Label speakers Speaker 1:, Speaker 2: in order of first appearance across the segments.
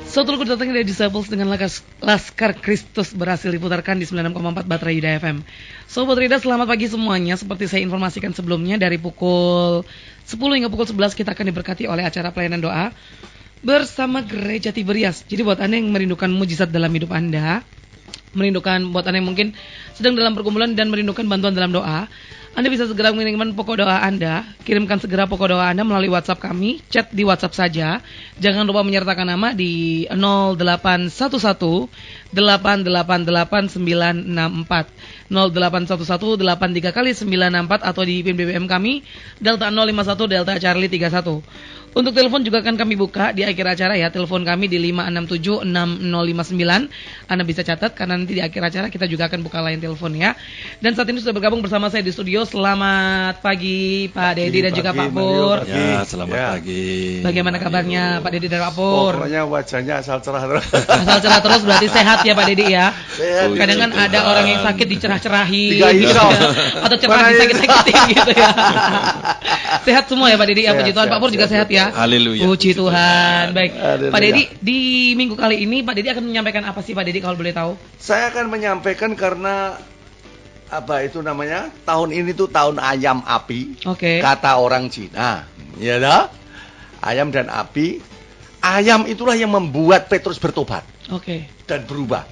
Speaker 1: Satu lagu datang dari Disciples dengan Laskar Kristus berhasil diputarkan di 96,4 Batra Yuda FM. Sobat Rida, selamat pagi semuanya. Seperti saya informasikan sebelumnya, dari pukul 10 hingga pukul 11 kita akan diberkati oleh acara pelayanan doa bersama Gereja Tiberias. Jadi buat Anda yang merindukan mujizat dalam hidup Anda, buat Anda yang mungkin sedang dalam pergumulan dan merindukan bantuan dalam doa, Anda bisa segera mengirimkan pokok doa Anda. Kirimkan segera pokok doa Anda melalui WhatsApp kami. Chat di WhatsApp saja. Jangan lupa menyertakan nama di 0811 888 964 0811 83 kali 964 atau di PIN BBM kami Delta 051 Delta Charlie 31. Untuk telepon juga akan kami buka di akhir acara ya. Telepon kami di 567 6059. Anda bisa catat karena nanti di akhir acara kita juga akan buka line telepon ya. Dan saat ini sudah bergabung bersama saya di studio. Selamat pagi Pak Dedi dan juga Pak Pur.
Speaker 2: Ya, selamat pagi.
Speaker 1: Bagaimana kabarnya Pak Dedi dan Pak Pur?
Speaker 3: Pokoknya wajahnya asal cerah terus.
Speaker 1: Asal cerah terus berarti sehat ya Pak Dedi ya.
Speaker 3: Sehat.
Speaker 1: Kadang kan ada orang yang sakit dicerah-cerahin
Speaker 3: gitu.
Speaker 1: atau cerah disakit-sakitin gitu ya. Sehat semua ya Pak Dedi ya. Puji Tuhan. Pak Pur juga sehat ya.
Speaker 2: Haleluya.
Speaker 1: Puji Tuhan. Baik.
Speaker 3: Haleluya.
Speaker 1: Pak Dedi, di minggu kali ini Pak Dedi akan menyampaikan apa sih Pak Dedi kalau boleh tahu?
Speaker 3: Saya akan menyampaikan karena tahun ini tuh tahun ayam api.
Speaker 1: Oke.
Speaker 3: Kata orang Cina. Ya dah. Ayam dan api. Ayam itulah yang membuat Petrus bertobat
Speaker 1: Oke.
Speaker 3: dan berubah.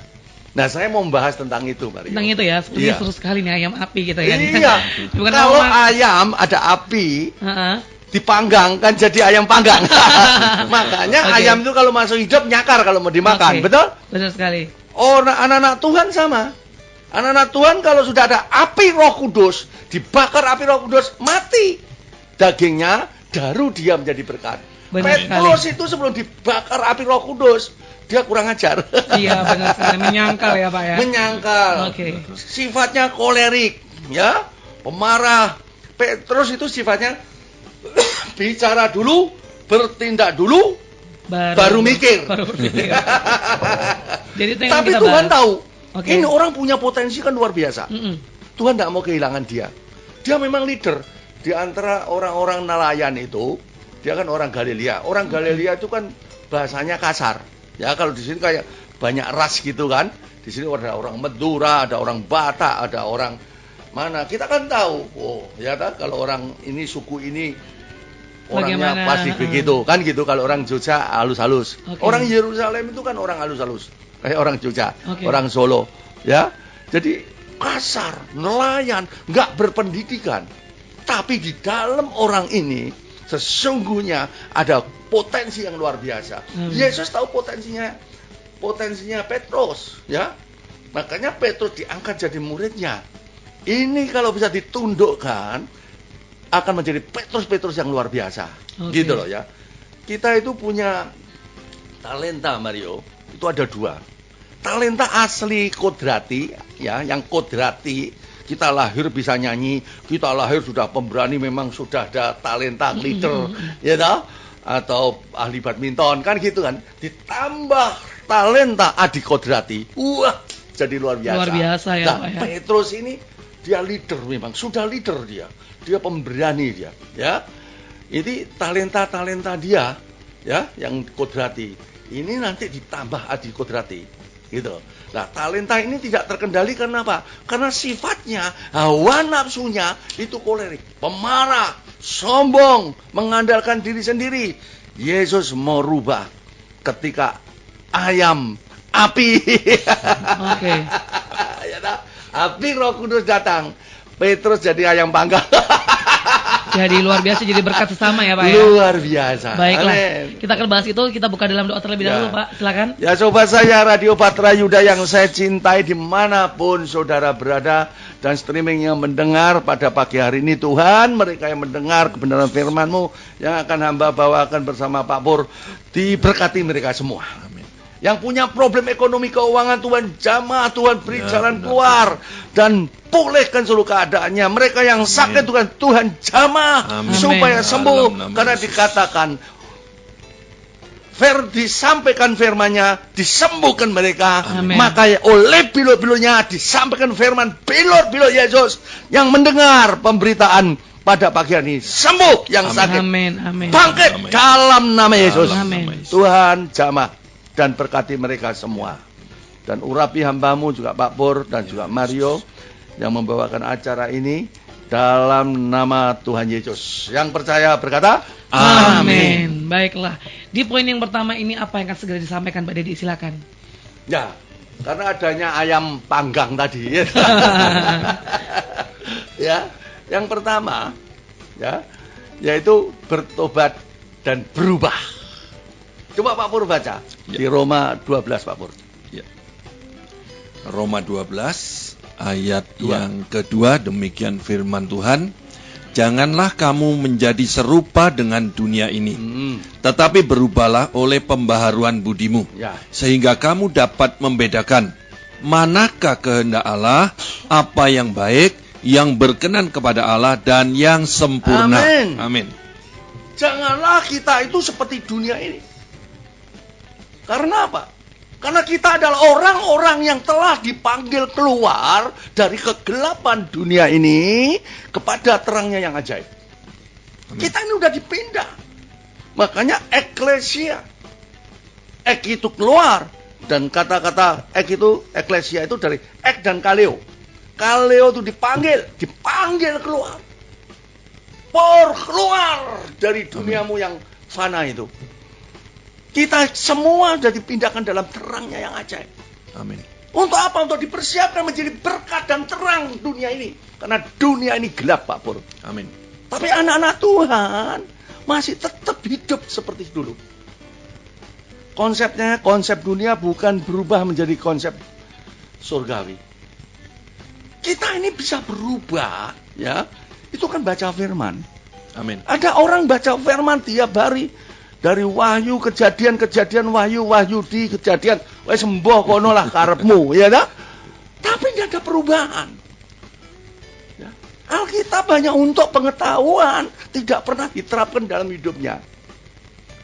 Speaker 3: Nah, saya mau membahas tentang itu, Mario.
Speaker 1: Tentang itu ya. Sepertinya
Speaker 3: Iya.
Speaker 1: seru sekali nih ayam api gitu ya.
Speaker 3: Iya.
Speaker 1: Bukan
Speaker 3: Kalau
Speaker 1: nama-
Speaker 3: ayam ada api,
Speaker 1: Heeh.
Speaker 3: dipanggang kan jadi ayam panggang. Makanya
Speaker 1: Oke.
Speaker 3: ayam itu kalau masuk hidup nyakar kalau mau dimakan,
Speaker 1: Oke.
Speaker 3: betul?
Speaker 1: Benar sekali.
Speaker 3: Anak-anak Tuhan sama. Anak-anak Tuhan kalau sudah ada api Roh Kudus, dibakar api Roh Kudus, mati dagingnya, baru dia menjadi berkat.
Speaker 1: Benar
Speaker 3: Petrus itu sebelum dibakar api Roh Kudus, dia kurang ajar.
Speaker 1: Iya benar sekali. Menyangkal ya Pak ya.
Speaker 3: Menyangkal.
Speaker 1: Oke.
Speaker 3: Sifatnya kolerik, ya, pemarah. Petrus itu sifatnya bicara dulu, bertindak dulu, baru mikir.
Speaker 1: Baru berpikir. Jadi itu yang
Speaker 3: Tapi
Speaker 1: kita
Speaker 3: Tuhan
Speaker 1: bahas.
Speaker 3: tahu,
Speaker 1: Oke.
Speaker 3: ini orang punya potensi kan luar biasa.
Speaker 1: Mm-mm.
Speaker 3: Tuhan tidak mau kehilangan dia. Dia memang leader di antara orang-orang nelayan itu. Dia kan orang Galilea. Orang Galilea itu kan bahasanya kasar. Ya kalau di sini kayak banyak ras gitu kan. Di sini ada orang Madura, ada orang Batak, ada orang mana. Kita kan tahu. Oh, ya kan kalau orang ini suku ini orangnya
Speaker 1: Bagaimana?
Speaker 3: pasti begitu. Kan gitu kalau orang Jogja halus-halus.
Speaker 1: Oke.
Speaker 3: Orang Yerusalem itu kan orang halus-halus. Kayak orang Jogja,
Speaker 1: Oke.
Speaker 3: orang Solo, ya. Jadi kasar, nelayan, nggak berpendidikan. Tapi di dalam orang ini sesungguhnya ada potensi yang luar biasa. Yesus tahu potensinya Petrus, ya. Makanya Petrus diangkat jadi muridnya. Ini kalau bisa ditundukkan akan menjadi Petrus yang luar biasa.
Speaker 1: Oke.
Speaker 3: Gitu loh ya. Kita itu punya talenta, Mario. Itu ada dua. Talenta asli kodrati, ya, yang kodrati. Kita lahir bisa nyanyi, kita lahir sudah pemberani, memang sudah ada talenta leader, ya toh? Atau ahli badminton, kan gitu kan. Ditambah talenta adikodrati. Wah, jadi luar biasa.
Speaker 1: Luar biasa ya,
Speaker 3: Nah,
Speaker 1: Pak ya.
Speaker 3: Petrus ini dia leader memang, sudah leader dia. Dia pemberani dia, ya. Ini talenta dia, ya, yang kodrati. Ini nanti ditambah adikodrati, gitu. Nah, talenta ini tidak terkendali karena apa? Karena sifatnya, hawa nafsunya itu kolerik, pemarah, sombong, mengandalkan diri sendiri. Yesus mau rubah ketika ayam api.
Speaker 1: Oke.
Speaker 3: Ya, tak? Api Roh Kudus datang. Petrus jadi ayam panggang.
Speaker 1: Jadi luar biasa, jadi berkat sesama ya Pak ya.
Speaker 3: Luar biasa.
Speaker 1: Baiklah,
Speaker 3: Amin.
Speaker 1: kita akan bahas itu. Kita buka dalam doa terlebih dahulu
Speaker 3: Ya.
Speaker 1: Pak, silakan.
Speaker 3: Ya sobat saya Radio Batra Yuda yang saya cintai dimanapun saudara berada dan streaming yang mendengar pada pagi hari ini, Tuhan, mereka yang mendengar kebenaran firman-Mu yang akan hamba bawakan bersama Pak Pur, diberkati mereka semua. Yang punya problem ekonomi keuangan, Tuhan jamah, Tuhan beri jalan keluar dan pulihkan seluruh keadaannya. Mereka yang sakit, Tuhan jamah supaya sembuh. Karena dikatakan disampaikan firman-Nya, disembuhkan mereka.
Speaker 1: Amin.
Speaker 3: Maka oleh bilur-bilurnya disampaikan firman, bilur-bilur Yesus yang mendengar pemberitaan pada pagi hari ini. Sembuh yang sakit.
Speaker 1: Amin. Amin.
Speaker 3: Bangkit
Speaker 2: Amin.
Speaker 3: dalam nama Yesus.
Speaker 1: Amin.
Speaker 3: Tuhan jamah dan berkati mereka semua. Dan urapi hambamu juga Pak Pur dan juga Mario yang membawakan acara ini dalam nama Tuhan Yesus. Yang percaya berkata,
Speaker 1: Amin. Baiklah. Di poin yang pertama ini apa yang akan segera disampaikan Pak Dedi? Silakan.
Speaker 3: Ya, karena adanya ayam panggang tadi. Ya, yang pertama, ya, yaitu bertobat dan berubah. Coba Pak Pur baca di Roma 12 Pak Pur.
Speaker 2: Ya. Roma 12 ayat
Speaker 3: 2.
Speaker 2: yang kedua, demikian firman Tuhan. Janganlah kamu menjadi serupa dengan dunia ini, tetapi berubahlah oleh pembaharuan budimu,
Speaker 3: Ya.
Speaker 2: sehingga kamu dapat membedakan manakah kehendak Allah, apa yang baik, yang berkenan kepada Allah, dan yang sempurna.
Speaker 3: Amin.
Speaker 2: Amin.
Speaker 3: Janganlah kita itu seperti dunia ini. Karena apa? Karena kita adalah orang-orang yang telah dipanggil keluar dari kegelapan dunia ini kepada terangnya yang ajaib.
Speaker 2: Amin.
Speaker 3: Kita ini udah dipindah. Makanya eklesia. Ek itu keluar. Dan kata-kata ek itu, eklesia itu dari ek dan kaleo. Kaleo itu dipanggil keluar. Keluar dari duniamu yang fana itu. Kita semua sudah dipindahkan dalam terangnya yang ajaib.
Speaker 2: Amin.
Speaker 3: Untuk apa? Untuk dipersiapkan menjadi berkat dan terang dunia ini. Karena dunia ini gelap Pak Pur.
Speaker 2: Amin.
Speaker 3: Tapi anak-anak Tuhan masih tetap hidup seperti dulu. Konsepnya, konsep dunia bukan berubah menjadi konsep surgawi. Kita ini bisa berubah, ya. Itu kan baca firman.
Speaker 2: Amin.
Speaker 3: Ada orang baca firman tiap hari. Dari wahyu, kejadian, wahyu di kejadian. Wah sembuh kono lah karepmu, ya dah. Tapi tidak ada perubahan. Ya. Alkitab hanya untuk pengetahuan, tidak pernah diterapkan dalam hidupnya.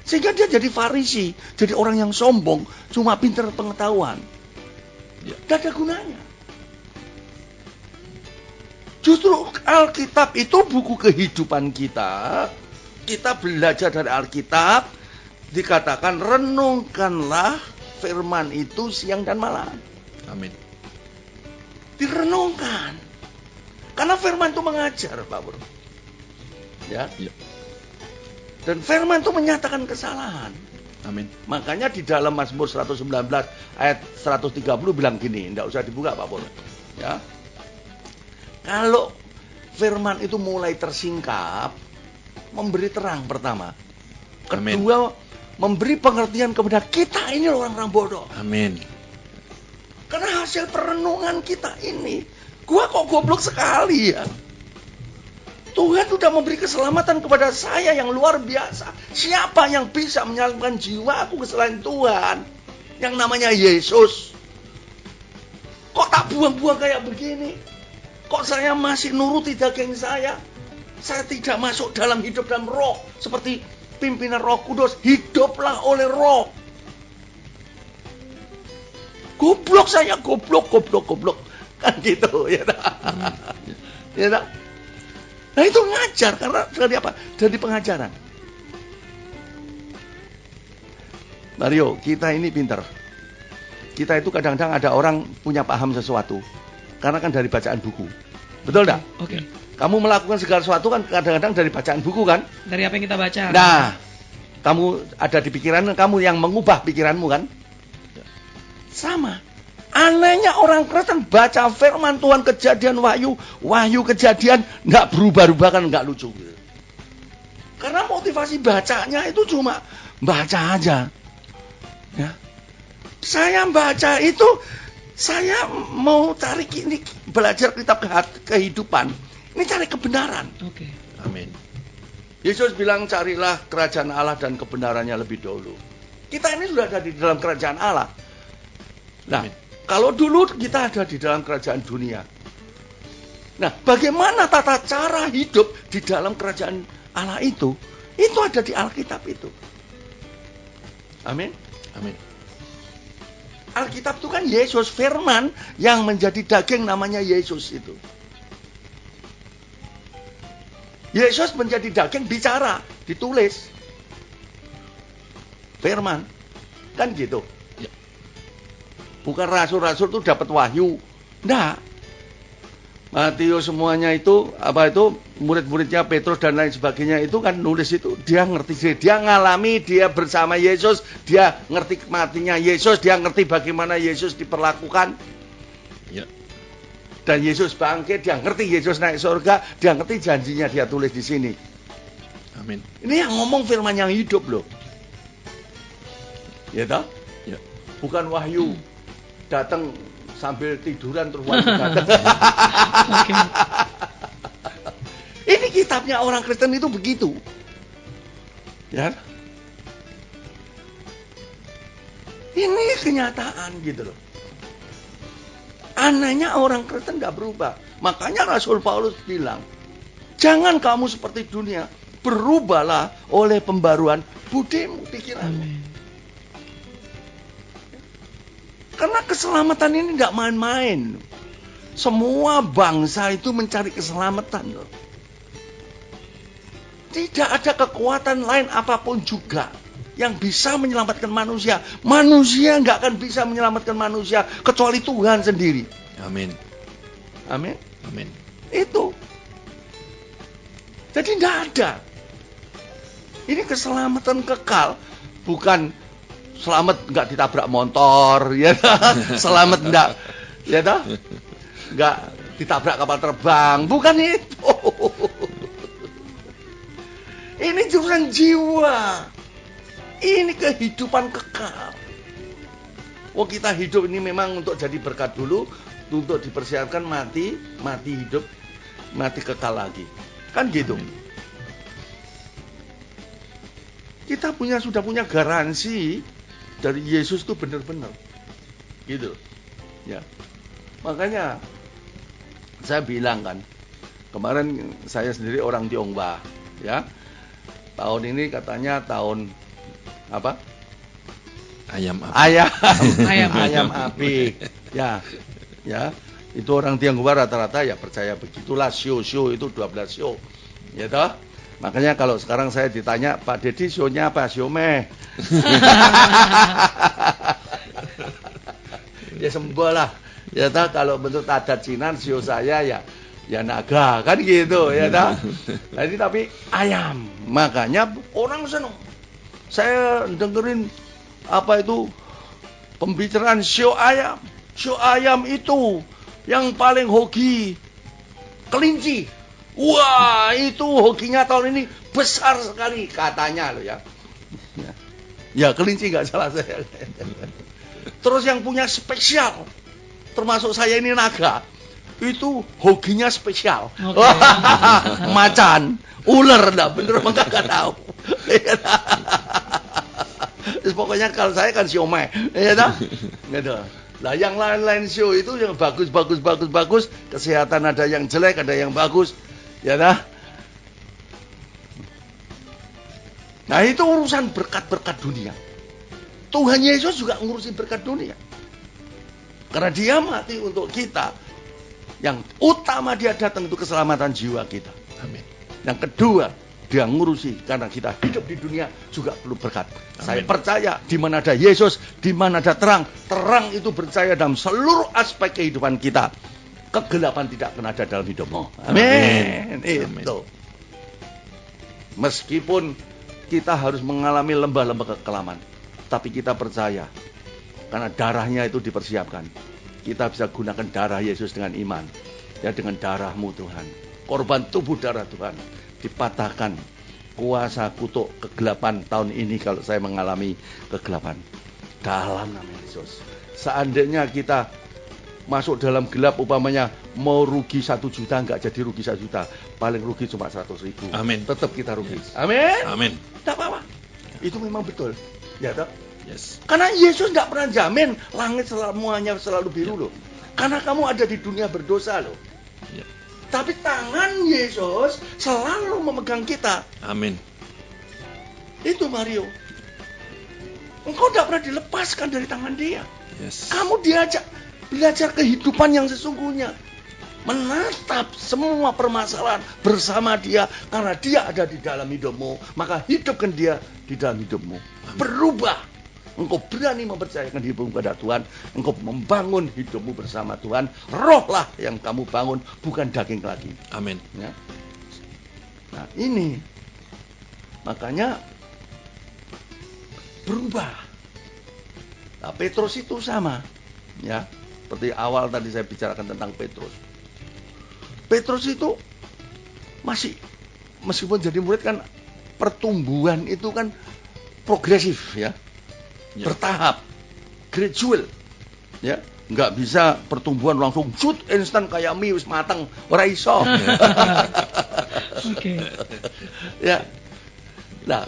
Speaker 3: Sehingga dia jadi Farisi, jadi orang yang sombong, cuma pintar pengetahuan.
Speaker 2: Ya.
Speaker 3: Tidak ada gunanya. Justru Alkitab itu buku kehidupan kita. Kita belajar dari Alkitab, dikatakan renungkanlah firman itu siang dan malam.
Speaker 2: Amin.
Speaker 3: Direnungkan. Karena firman itu mengajar, Pak Bro. Ya.
Speaker 2: Ya.
Speaker 3: Dan firman itu menyatakan kesalahan.
Speaker 2: Amin.
Speaker 3: Makanya di dalam Mazmur 119 ayat 130 bilang gini, tidak usah dibuka Pak Bro. Ya. Kalau firman itu mulai tersingkap, memberi terang pertama. Kedua, memberi pengertian kepada kita ini orang-orang bodoh.
Speaker 2: Amin.
Speaker 3: Karena hasil perenungan kita ini, gua kok goblok sekali ya. Tuhan sudah memberi keselamatan kepada saya yang luar biasa. Siapa yang bisa menyelamatkan jiwaku selain Tuhan? Yang namanya Yesus. Kok tak buang-buang kayak begini? Kok saya masih nuruti daging saya? Saya tidak masuk dalam hidup dalam roh. Seperti pimpinan Roh Kudus. Hiduplah oleh roh. Goblok saya, goblok. Kan gitu, ya tak? Ya tak? Nah itu ngajar, karena dari apa? Dari pengajaran. Mario, kita ini pintar. Kita itu kadang-kadang ada orang punya paham sesuatu. Karena kan dari bacaan buku. Betul enggak?
Speaker 1: Oke.
Speaker 3: Kamu melakukan segala sesuatu kan kadang-kadang dari bacaan buku kan?
Speaker 1: Dari apa yang kita baca.
Speaker 3: Nah, kamu ada di pikiran, kamu yang mengubah pikiranmu kan? Sama. Anehnya orang Kristen baca firman Tuhan, kejadian, wahyu kejadian, nggak berubah-ubah kan, nggak lucu. Karena motivasi bacanya itu cuma baca aja. Ya. Saya baca itu, saya mau cari ini, belajar kitab kehidupan. Ini cari kebenaran.
Speaker 1: Oke.
Speaker 2: Amin.
Speaker 3: Yesus bilang carilah kerajaan Allah dan kebenarannya lebih dahulu. Kita ini sudah ada di dalam kerajaan Allah. Nah, kalau dulu kita ada di dalam kerajaan dunia. Nah, bagaimana tata cara hidup di dalam kerajaan Allah itu? Itu ada di Alkitab itu. Amin.
Speaker 2: Amin.
Speaker 3: Alkitab itu kan Yesus, firman yang menjadi daging namanya Yesus itu. Yesus menjadi daging bicara, ditulis. Firman. Kan gitu.
Speaker 2: Ya.
Speaker 3: Bukan rasul-rasul itu dapat wahyu. Enggak. Matius semuanya itu, murid-muridnya Petrus dan lain sebagainya itu kan nulis itu, dia ngerti, dia ngalami, dia bersama Yesus, dia ngerti matinya Yesus, dia ngerti bagaimana Yesus diperlakukan.
Speaker 2: Ya.
Speaker 3: Dan Yesus bangkit, dia ngerti Yesus naik surga, dia ngerti janjinya, dia tulis di sini.
Speaker 2: Amin.
Speaker 3: Ini yang ngomong firman yang hidup loh. Ya toh?
Speaker 2: Ya.
Speaker 3: Bukan wahyu datang sambil tiduran terus wahyu datang. Ini kitabnya orang Kristen itu begitu. Ya. Ini kenyataan gitu loh. Anehnya orang Kristen nggak berubah. Makanya Rasul Paulus bilang, jangan kamu seperti dunia, berubahlah oleh pembaruan budimu, pikiranmu. Karena keselamatan ini nggak main-main. Semua bangsa itu mencari keselamatan loh. Tidak ada kekuatan lain apapun juga yang bisa menyelamatkan manusia. Manusia nggak akan bisa menyelamatkan manusia kecuali Tuhan sendiri.
Speaker 2: Amin.
Speaker 3: Amin.
Speaker 2: Amin.
Speaker 3: Itu. Jadi nggak ada. Ini keselamatan kekal, bukan selamat nggak ditabrak motor, ya. Selamat nggak, ya toh? Nggak ditabrak kapal terbang, bukan itu. Ini jurusan jiwa. Ini kehidupan kekal. Oh, kita hidup ini memang untuk jadi berkat dulu, untuk dipersiapkan mati hidup, mati kekal lagi. Kan gitu. Kita sudah punya garansi dari Yesus itu benar-benar. Gitu. Ya. Makanya saya bilang kan, kemarin saya sendiri orang Tionghoa, ya. Tahun ini katanya tahun apa?
Speaker 2: Ayam api.
Speaker 3: Ayam api. Ya. Itu orang Tionghoa rata-rata ya percaya begitulah, sio itu 12 sio. Ya toh? Makanya kalau sekarang saya ditanya, Pak Dedi sionya apa? Siomeh. Ya sembah lah. Ya toh, kalau bentuk adat Cina sio saya ya naga, kan gitu ya toh. Jadi tapi ayam. Makanya orang senang. Saya dengerin apa itu pembicaraan sio ayam. Sio ayam itu yang paling hoki kelinci. Wah, itu hokinya tahun ini besar sekali katanya loh ya. Ya kelinci nggak salah saya. Terus yang punya spesial, termasuk saya ini naga, itu hokinya spesial. Okay. Macan, ular, enggak bener nggak tahu. Pokoknya kalau saya kan siomay, ya dah. Gitu. Lah yang lain-lain show itu yang bagus, kesehatan ada yang jelek, ada yang bagus, ya dah. Nah itu urusan berkat-berkat dunia. Tuhan Yesus juga ngurusin berkat dunia. Karena dia mati untuk kita. Yang utama dia datang itu keselamatan jiwa kita.
Speaker 2: Amin.
Speaker 3: Yang kedua, dia ngurusi karena kita hidup di dunia juga perlu berkat. Amin. Saya percaya di mana ada Yesus, di mana ada terang. Terang itu bercahaya dalam seluruh aspek kehidupan kita. Kegelapan tidak akan ada dalam hidupmu. Amin. Itu. Meskipun kita harus mengalami lembah-lembah kekelaman, tapi kita percaya karena darahnya itu dipersiapkan. Kita bisa gunakan darah Yesus dengan iman. Ya dengan darahmu Tuhan. Korban tubuh darah Tuhan. Dipatahkan kuasa kutuk kegelapan tahun ini kalau saya mengalami kegelapan. Dalam nama Yesus. Seandainya kita masuk dalam gelap umpamanya mau rugi 1 juta, enggak jadi rugi 1 juta. Paling rugi cuma 100.000.
Speaker 2: Amin.
Speaker 3: Tetap kita rugi.
Speaker 2: Yes.
Speaker 3: Amin.
Speaker 2: Amin.
Speaker 3: Tidak apa-apa. Itu memang betul. Ya tak?
Speaker 2: Yes.
Speaker 3: Karena Yesus tidak pernah jamin langit semuanya selalu biru loh. Karena kamu ada di dunia berdosa loh.
Speaker 2: Ya.
Speaker 3: Tapi tangan Yesus selalu memegang kita.
Speaker 2: Amin.
Speaker 3: Itu Mario. Engkau tidak pernah dilepaskan dari tangan dia.
Speaker 2: Yes.
Speaker 3: Kamu diajak belajar kehidupan yang sesungguhnya. menatap semua permasalahan bersama dia, karena dia ada di dalam hidupmu, maka hidupkan dia di dalam hidupmu. Berubah. Engkau berani mempercayakan hidupmu kepada Tuhan, engkau membangun hidupmu bersama Tuhan. Rohlah yang kamu bangun, bukan daging lagi.
Speaker 2: Amin.
Speaker 3: Ya. Nah, ini makanya berubah. Nah, Petrus itu sama, ya. Seperti awal tadi saya bicarakan tentang Petrus. Petrus itu masih, meskipun jadi murid kan, pertumbuhan itu kan progresif, ya, bertahap, gradual, ya, nggak bisa pertumbuhan langsung cut instan kayak mie wis matang, ora iso.
Speaker 1: Oke.
Speaker 3: Ya, nah,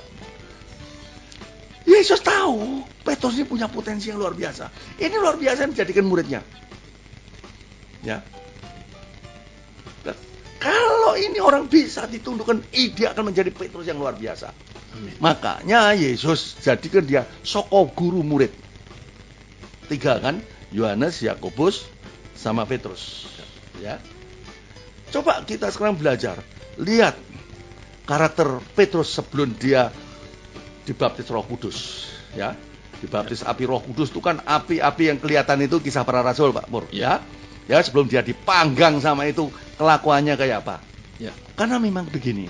Speaker 3: Yesus tahu Petrus ini punya potensi yang luar biasa. Ini luar biasa yang menjadikan muridnya, ya. Kalau ini orang bisa ditundukkan, dia akan menjadi Petrus yang luar biasa.
Speaker 2: Amin.
Speaker 3: Makanya Yesus jadikan dia soko guru murid. 3 kan, Yohanes, Yakobus, sama Petrus. Ya. Coba kita sekarang belajar, lihat karakter Petrus sebelum dia dibaptis Roh Kudus. Ya, dibaptis api Roh Kudus itu kan api-api yang kelihatan itu Kisah Para Rasul, Pak Pur. Ya. Ya, sebelum dia dipanggang sama itu, kelakuannya kayak apa?
Speaker 2: Ya.
Speaker 3: Karena memang begini,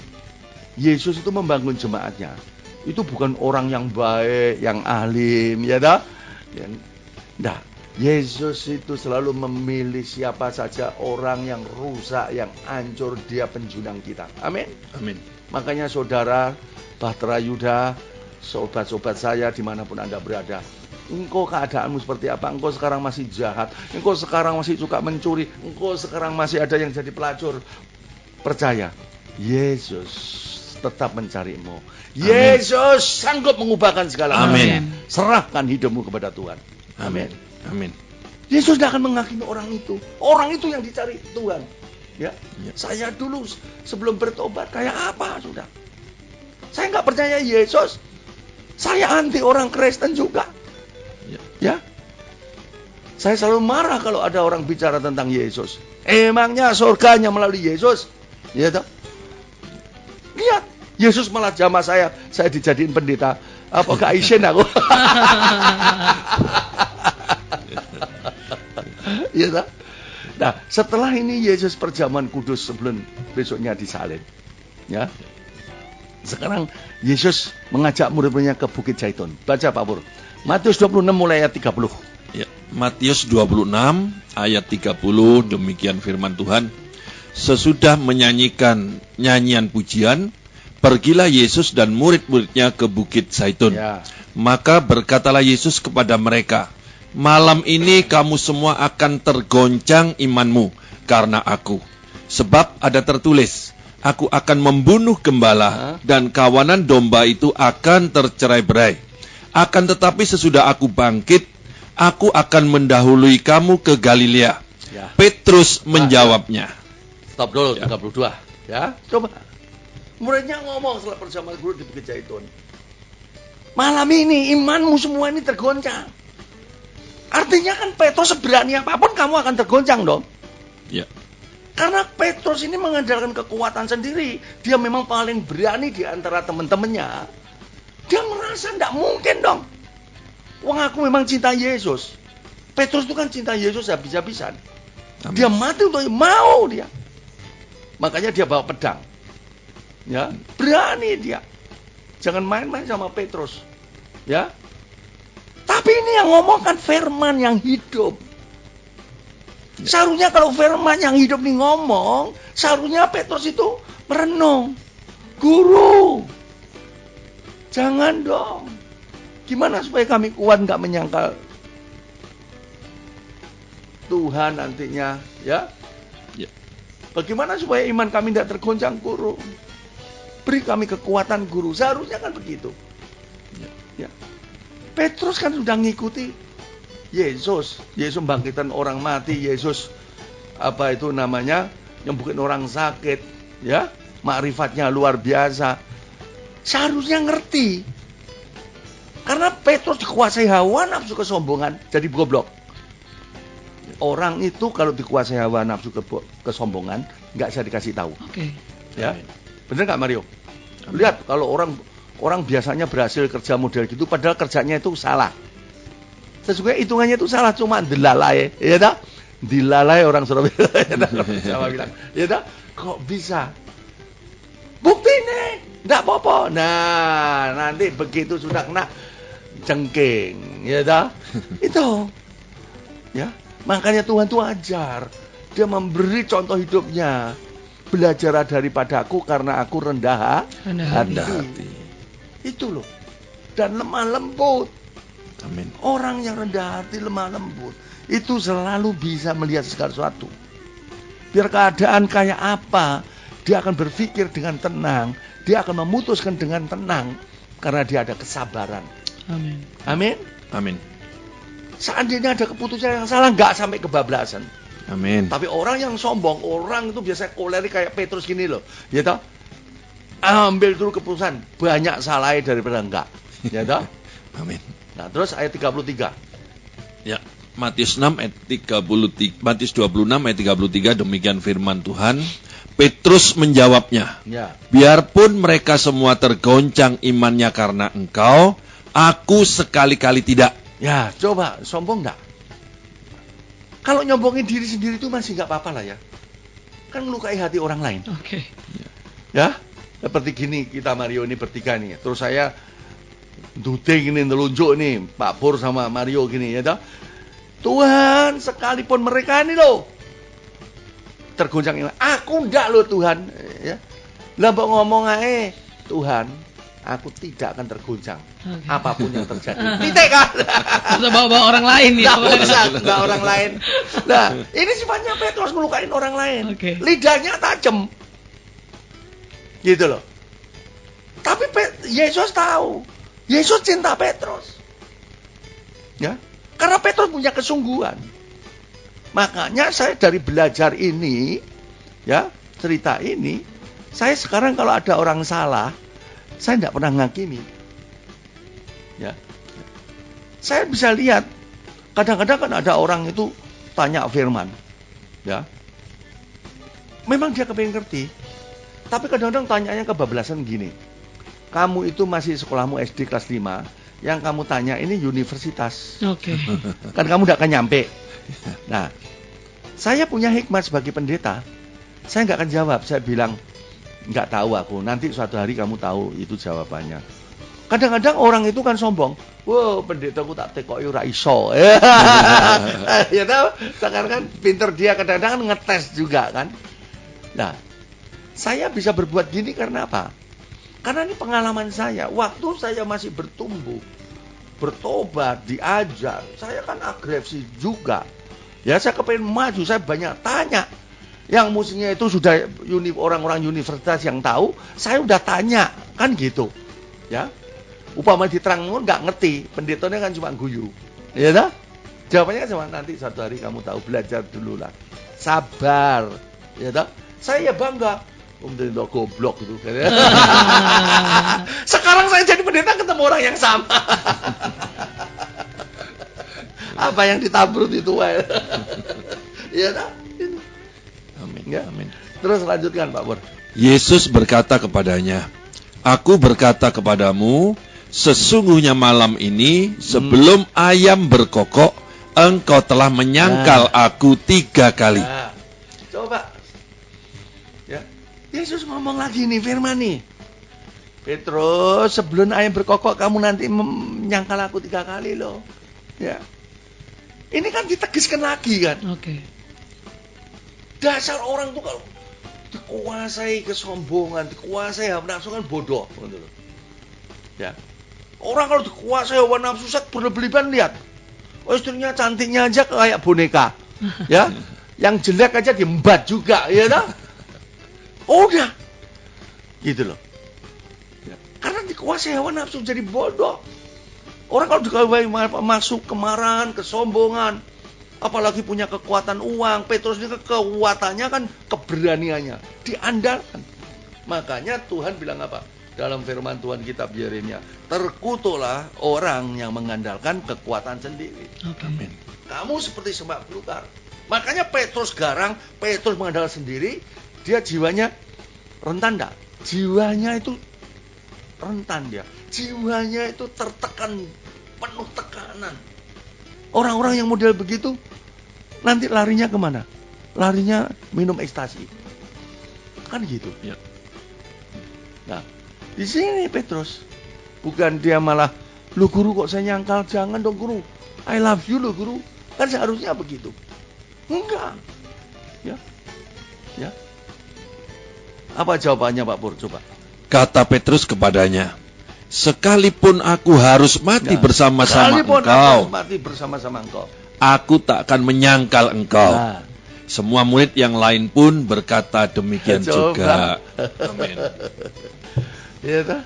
Speaker 3: Yesus itu membangun jemaatnya. Itu bukan orang yang baik, yang alim, ya dah. Nah, Yesus itu selalu memilih siapa saja orang yang rusak, yang hancur, dia penjunang kita. Amin.
Speaker 2: Amin.
Speaker 3: Makanya saudara, Bahtera Yuda, sobat-sobat saya dimanapun Anda berada, engkau keadaanmu seperti apa? Engkau sekarang masih jahat, engkau sekarang masih suka mencuri, engkau sekarang masih ada yang jadi pelacur. Percaya, Yesus tetap mencarimu. Yesus sanggup mengubahkan segala
Speaker 2: Amin.
Speaker 3: Serahkan hidupmu kepada Tuhan.
Speaker 2: Amin. Amin.
Speaker 3: Yesus tidak akan menghakimi orang itu. Orang itu yang dicari Tuhan. Ya. Saya dulu sebelum bertobat kayak apa sudah? Saya nggak percaya Yesus. Saya anti orang Kristen juga. Ya, saya selalu marah kalau ada orang bicara tentang Yesus. Emangnya surganya melalui Yesus? Ya toh? Lihat, Yesus malah jamah saya dijadiin pendeta. Apakah Aisyah aku? Ya toh? Nah, setelah ini Yesus perjamuan kudus sebelum besoknya disalib. Ya. Sekarang Yesus mengajak murid-muridnya ke Bukit Zaitun. Baca Pak Pur. Matius 26 mulai ayat 30.
Speaker 2: Ya, Matius 26 ayat 30, demikian firman Tuhan. Sesudah menyanyikan nyanyian pujian, pergilah Yesus dan murid-muridnya ke Bukit Zaitun.
Speaker 3: Ya.
Speaker 2: Maka berkatalah Yesus kepada mereka, malam ini kamu semua akan tergoncang imanmu karena aku. Sebab ada tertulis, aku akan membunuh gembala dan kawanan domba itu akan tercerai-berai. Akan tetapi sesudah aku bangkit, aku akan mendahului kamu ke Galilea.
Speaker 3: Ya.
Speaker 2: Petrus menjawabnya.
Speaker 3: Stop dulu, 32. Ya, coba. Muridnya ngomong setelah perjamuan guru di Bukit Zaitun. Malam ini imanmu semua ini tergoncang. Artinya kan Petrus seberani apapun kamu akan tergoncang dong.
Speaker 2: Ya.
Speaker 3: Karena Petrus ini mengandalkan kekuatan sendiri. Dia memang paling berani di antara teman-temannya. Dia merasa tidak mungkin dong. Wong aku memang cinta Yesus. Petrus itu kan cinta Yesus habis-habisan. Dia mati untuk mau dia. Makanya dia bawa pedang. Ya, berani dia. Jangan main-main sama Petrus. Ya. Tapi ini yang ngomong kan firman yang hidup. Seharusnya kalau firman yang hidup nih ngomong, seharusnya Petrus itu merenung. Guru, jangan dong. Gimana supaya kami kuat nggak menyangkal Tuhan nantinya, ya?
Speaker 2: Ya.
Speaker 3: Bagaimana supaya iman kami tidak tergoncang, Guru? Beri kami kekuatan, Guru. Seharusnya kan begitu. Ya. Petrus kan sudah ngikuti Yesus. Yesus membangkitkan orang mati. Yesus apa itu namanya? Nyembuhin orang sakit, ya? Makrifatnya luar biasa. Seharusnya ngerti. Karena Petrus dikuasai hawa nafsu kesombongan, jadi goblok. orang itu kalau dikuasai hawa nafsu kesombongan, nggak bisa dikasih tahu.
Speaker 1: Oke.
Speaker 3: Ya, bener nggak Mario? Lihat kalau orang biasanya berhasil kerja model gitu, padahal kerjanya itu salah. Sesungguhnya hitungannya itu salah, cuma dilalai, ya dah, dilalai orang Surabaya, ya dah, Jawa bilang, ya dah, kok bisa? Bukti nih, nggak apa-apa. Nah, nanti begitu sudah kena jengking, ya dah, itu, ya, makanya Tuhan tuh ajar, Dia memberi contoh hidupnya. Belajar daripadaku karena aku rendah hati. Itu loh. Dan lemah lembut.
Speaker 2: Amin.
Speaker 3: Orang yang rendah hati, lemah lembut, itu selalu bisa melihat segala sesuatu. Biar keadaan kayak apa, dia akan berpikir dengan tenang. Dia akan memutuskan dengan tenang. Karena dia ada kesabaran.
Speaker 1: Amin.
Speaker 3: Amin.
Speaker 2: Amin.
Speaker 3: Seandainya ada keputusan yang salah, nggak sampai kebablasan.
Speaker 2: Amin.
Speaker 3: Tapi orang yang sombong, orang itu biasanya kolerik kayak Petrus gini loh, ya toh? Ambil dulu keputusan, banyak salahnya daripada enggak, ya toh?
Speaker 2: Amin.
Speaker 3: Nah, terus ayat 33.
Speaker 2: Ya, Matius 6 ayat 33, Matius 26 ayat 33, demikian firman Tuhan. Petrus menjawabnya,
Speaker 3: Ya.
Speaker 2: biarpun mereka semua tergoncang imannya karena engkau, aku sekali-kali tidak.
Speaker 3: Ya, coba sombong enggak? Kalau nyombongin diri sendiri itu masih nggak apa-apa lah ya. Kan melukai hati orang lain.
Speaker 1: Oke.
Speaker 3: Ya, seperti gini kita Mario ini bertiga nih. Terus saya duding ini, nelunjuk nih, Pak Pur sama Mario gini ya toh. Tuhan, sekalipun mereka ini loh tergoncang iman, aku ndak loh Tuhan. Ya. Lah mbok ngomong ae, Tuhan, aku tidak akan tergoncang.
Speaker 1: Okay.
Speaker 3: Apapun yang terjadi. Titik kan?
Speaker 1: Bisa bawa orang lain ya.
Speaker 3: Nggak orang lain. Nah, ini sifatnya Petrus ngelukain orang lain.
Speaker 1: Okay.
Speaker 3: Lidahnya tajam. Gitu loh. Tapi Yesus tahu. Yesus cinta Petrus. Ya. Karena Petrus punya kesungguhan. Makanya saya dari belajar ini, ya, cerita ini, saya sekarang kalau ada orang salah, saya tidak pernah ngakimi. Ya, saya bisa lihat kadang-kadang kan ada orang itu tanya firman, ya, memang dia kepengen ngerti, tapi kadang-kadang tanyanya kebablasan gini, kamu itu masih sekolahmu SD kelas 5, yang kamu tanya ini universitas,
Speaker 1: Oke.
Speaker 3: kan kamu tidak akan nyampe. Nah, saya punya hikmat sebagai pendeta, saya nggak akan jawab, saya bilang nggak tahu aku, nanti suatu hari kamu tahu itu jawabannya. Kadang-kadang orang itu kan sombong. Wow, pendetaku tak tekoki ora iso. Ya tahu, sekarang kan pinter dia kadang-kadang kan ngetes juga kan. Nah, saya bisa berbuat gini karena apa? Karena ini pengalaman saya. Waktu saya masih bertumbuh, bertobat, diajar, saya kan agresif juga. Ya, saya kepengen maju, saya banyak tanya. Yang musiknya itu sudah orang-orang universitas yang tahu, saya udah tanya, kan gitu. Ya. Upama diterangin nggak ngerti, pendetanya kan cuma guyu, ya dah? Jawabannya kan cuma nanti satu hari kamu tahu, belajar dulu lah, sabar, ya dah? Saya ya bangga, pendeta goblok gitu. Sekarang saya jadi pendeta ketemu orang yang sama. Apa yang ditabrut itu, ya dah?
Speaker 2: Amin.
Speaker 3: Ya.
Speaker 2: Amin.
Speaker 3: Terus lanjutkan Pak Pur.
Speaker 2: Yesus berkata kepadanya, aku berkata kepadamu, sesungguhnya malam ini sebelum ayam berkokok, engkau telah menyangkal aku 3 kali.
Speaker 3: Nah, coba, ya, Yesus ngomong lagi nih firman nih, Petrus, sebelum ayam berkokok kamu nanti menyangkal aku 3 kali loh. Ya, ini kan ditegaskan lagi kan.
Speaker 1: Oke.
Speaker 3: Dasar orang tuh kalau dikuasai kesombongan, dikuasai hawa nafsu kan bodoh, gitu loh. Ya. Orang kalau dikuasai hawa nafsu saya berlebihan lihat. Oh, istrinya cantiknya aja kayak boneka. Ya. Yang jelek aja diembat juga, ya dah. Oh, udah. Gitu loh. Ya. Karena dikuasai hawa nafsu jadi bodoh. Orang kalau dikuasai masuk kemarahan, kesombongan, apalagi punya kekuatan uang, Petrus ini kekuatannya kan keberaniannya, diandalkan. Makanya Tuhan bilang apa? Dalam firman Tuhan kitab Yeremia, terkutuklah orang yang mengandalkan kekuatan sendiri.
Speaker 1: Oke.
Speaker 2: Amin.
Speaker 3: Kamu seperti semak belukar. Makanya Petrus garang, Petrus mengandalkan sendiri, dia jiwanya rentan enggak? Jiwanya itu rentan dia. Jiwanya itu tertekan, penuh tekanan. Orang-orang yang model begitu, nanti larinya kemana? Larinya minum ekstasi. Kan gitu.
Speaker 2: Ya.
Speaker 3: Nah, di sini Petrus, bukan dia malah, "Lu guru kok saya nyangkal, jangan dong guru. I love you lu guru." Kan seharusnya begitu. Enggak. Ya. Ya. Apa jawabannya Pak Pur? Coba.
Speaker 2: Kata Petrus kepadanya, sekalipun aku harus mati
Speaker 3: Nah,
Speaker 2: bersama-sama
Speaker 3: sekalipun aku
Speaker 2: engkau,
Speaker 3: harus mati bersama-sama engkau.
Speaker 2: aku tak akan menyangkal engkau.
Speaker 3: Nah,
Speaker 2: Semua murid yang lain pun berkata demikian
Speaker 3: Coba.
Speaker 2: juga. Amin.
Speaker 3: ya toh?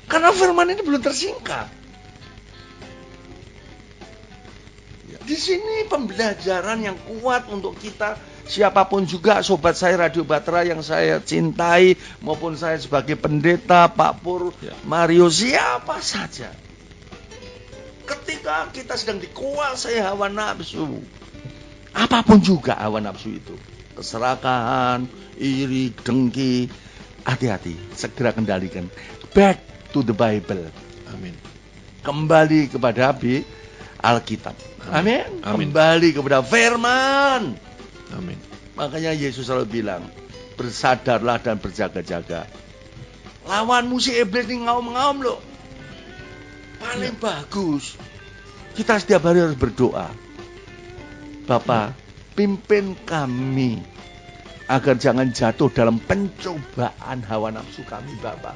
Speaker 3: Karena firman ini belum tersingkap. Di sini pembelajaran yang kuat untuk kita, siapapun juga, sobat saya Radio Batra yang saya cintai, maupun saya sebagai pendeta, Pak Pur,
Speaker 2: Ya.
Speaker 3: Mario, siapa saja. Ketika kita sedang dikuasai hawa nafsu, apapun juga hawa nafsu itu, keserakahan, iri, dengki, hati-hati, segera kendalikan. Back to the Bible.
Speaker 2: Amin.
Speaker 3: Kembali kepada Alkitab. Amin.
Speaker 2: Amin.
Speaker 3: Kembali kepada firman.
Speaker 2: Amin.
Speaker 3: Makanya Yesus selalu bilang, bersadarlah dan berjaga-jaga. Lawanmu si iblis ini ngaum-ngaum loh. Paling bagus, kita setiap hari harus berdoa. Bapa, pimpin kami agar jangan jatuh dalam pencobaan hawa nafsu kami, Bapak.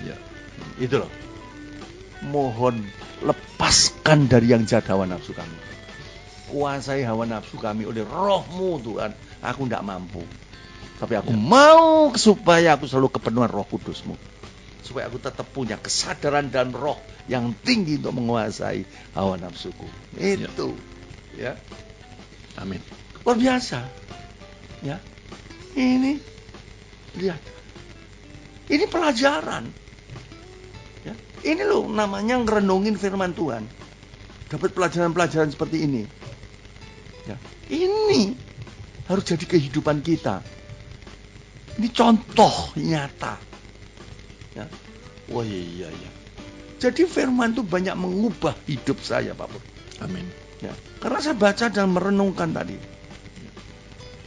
Speaker 2: Ya.
Speaker 3: Itu loh. Mohon lepaskan dari yang jahat hawa nafsu kami. Kuasai hawa nafsu kami oleh Roh-Mu, Tuhan. Aku tidak mampu. Tapi aku mau supaya aku selalu kepenuhan Roh Kudus-Mu. Supaya aku tetap punya kesadaran dan roh yang tinggi untuk menguasai hawa nafsuku. Itu. Ya.
Speaker 2: Amin.
Speaker 3: Luar biasa. Ya. Ini lihat. Ini pelajaran. Ya. Ini loh namanya ngerenungin firman Tuhan. Dapat pelajaran-pelajaran seperti ini. Ya. Ini harus jadi kehidupan kita. Ini contoh nyata. Ya. Wah iya. Jadi firman itu banyak mengubah hidup saya, Pak Pur.
Speaker 2: Amin.
Speaker 3: Ya. Karena saya baca dan merenungkan tadi.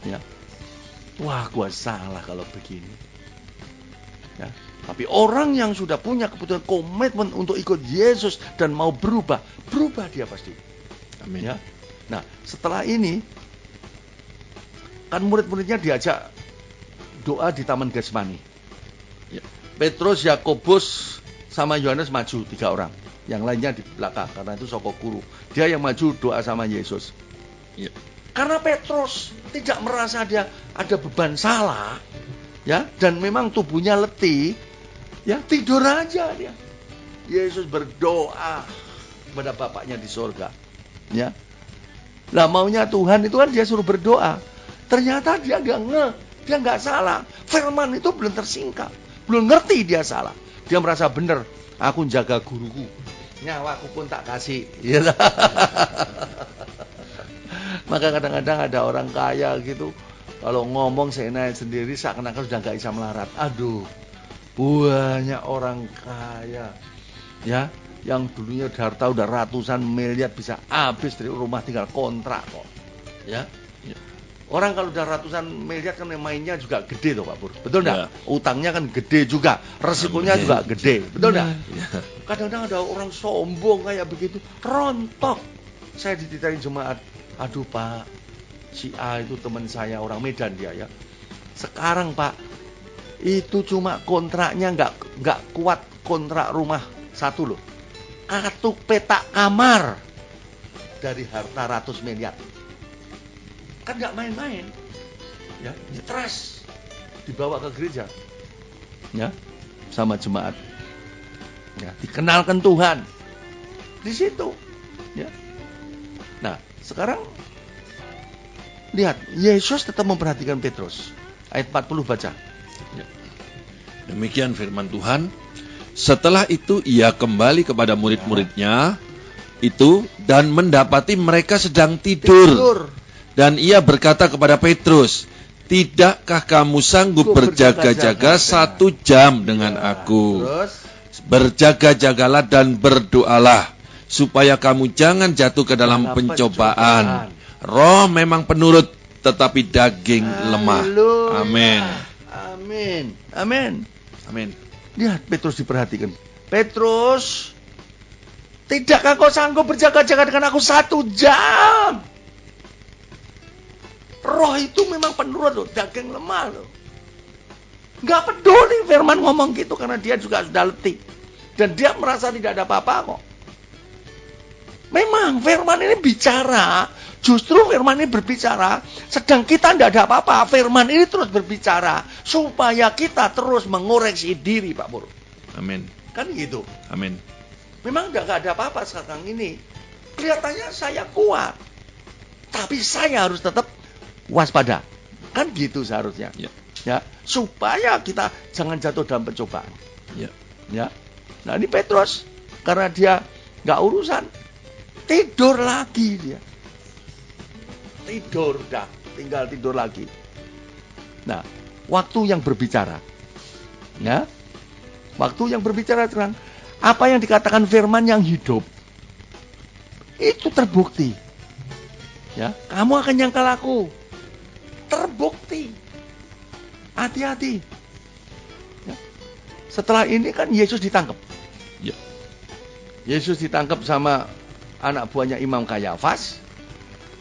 Speaker 3: Ya. Wah, gua salah kalau begini. Ya. Tapi orang yang sudah punya kebutuhan komitmen untuk ikut Yesus dan mau berubah dia pasti.
Speaker 2: Amin.
Speaker 3: Ya. Nah, setelah ini kan murid-muridnya diajak doa di Taman Getsemani.
Speaker 2: Ya.
Speaker 3: Petrus, Yakobus, sama Yohanes maju 3 orang. Yang lainnya di belakang karena itu sokok guru. Dia yang maju doa sama Yesus.
Speaker 2: Ya.
Speaker 3: Karena Petrus tidak merasa dia ada beban salah, ya, dan memang tubuhnya letih, ya, tidur aja dia. Yesus berdoa kepada Bapaknya di sorga, ya. Lah maunya Tuhan itu kan dia suruh berdoa. Ternyata dia nggak salah. Firman itu belum tersingkap, belum ngerti dia salah. Dia merasa benar. Aku jaga guruku, nyawaku pun tak kasih. Ya. Maka kadang-kadang ada orang kaya gitu, kalau ngomong seenaknya sendiri seakan-akan sudah nggak bisa melarat. Aduh, banyak orang kaya, ya, yang dulunya harta udah ratusan miliar bisa habis dari rumah tinggal kontrak kok, ya. Orang kalau udah ratusan miliar kan mainnya juga gede tuh Pak Pur, betul nggak?
Speaker 2: Ya.
Speaker 3: Utangnya kan gede juga, resikonya juga gede, betul nggak?
Speaker 2: Ya.
Speaker 3: Kadang-kadang ada orang sombong kayak begitu, rontok. Saya dititipin jemaat, aduh Pak, si A itu teman saya orang Medan dia ya. Sekarang Pak, itu cuma kontraknya nggak kuat kontrak rumah satu loh. Kartu petak kamar dari harta ratus miliar. Kan nggak main-main, ya, stres, dibawa ke gereja, ya, sama jemaat, ya, dikenalkan Tuhan, di situ, ya. Nah, sekarang lihat, Yesus tetap memperhatikan Petrus, ayat 40 baca.
Speaker 2: Ya. Demikian firman Tuhan. Setelah itu ia kembali kepada murid-muridnya itu dan mendapati mereka sedang tidur. Dan ia berkata kepada Petrus, "Tidakkah kamu sanggup berjaga-jaga 1 jam dengan aku?
Speaker 3: Terus
Speaker 2: Berjaga-jagalah dan berdoalah, supaya kamu jangan jatuh ke dalam pencobaan. Roh memang penurut, tetapi daging lemah."
Speaker 3: Haleluya.
Speaker 2: Amin.
Speaker 3: Amin. Amin.
Speaker 2: Amin.
Speaker 3: Lihat Petrus diperhatikan. Petrus, tidakkah kau sanggup berjaga-jaga dengan aku 1 jam? Roh itu memang penurut loh, daging lemah loh. Nggak peduli Firman ngomong gitu karena dia juga sudah letih. Dan dia merasa tidak ada apa-apa kok. Memang Firman ini bicara, justru Firman ini berbicara, sedang kita tidak ada apa-apa. Firman ini terus berbicara, supaya kita terus mengoreksi diri Pak Pur.
Speaker 2: Amin.
Speaker 3: Kan gitu.
Speaker 2: Amin.
Speaker 3: Memang nggak ada apa-apa sekarang ini. Kelihatannya saya kuat. Tapi saya harus tetap waspada. Kan gitu seharusnya.
Speaker 2: Ya.
Speaker 3: Ya, supaya kita jangan jatuh dalam pencobaan.
Speaker 2: Ya.
Speaker 3: Ya. Nah, ini Petrus karena dia nggak urusan, tidur lagi dia. Tidur dah, tinggal tidur lagi. Nah, waktu yang berbicara. Ya. Waktu yang berbicara terang, apa yang dikatakan Firman yang hidup itu terbukti. Ya, kamu akan nyangkal aku. Terbukti. Hati-hati. Ya. Setelah ini kan Yesus ditangkap.
Speaker 2: Ya.
Speaker 3: Yesus ditangkap sama anak buahnya Imam Kayafas.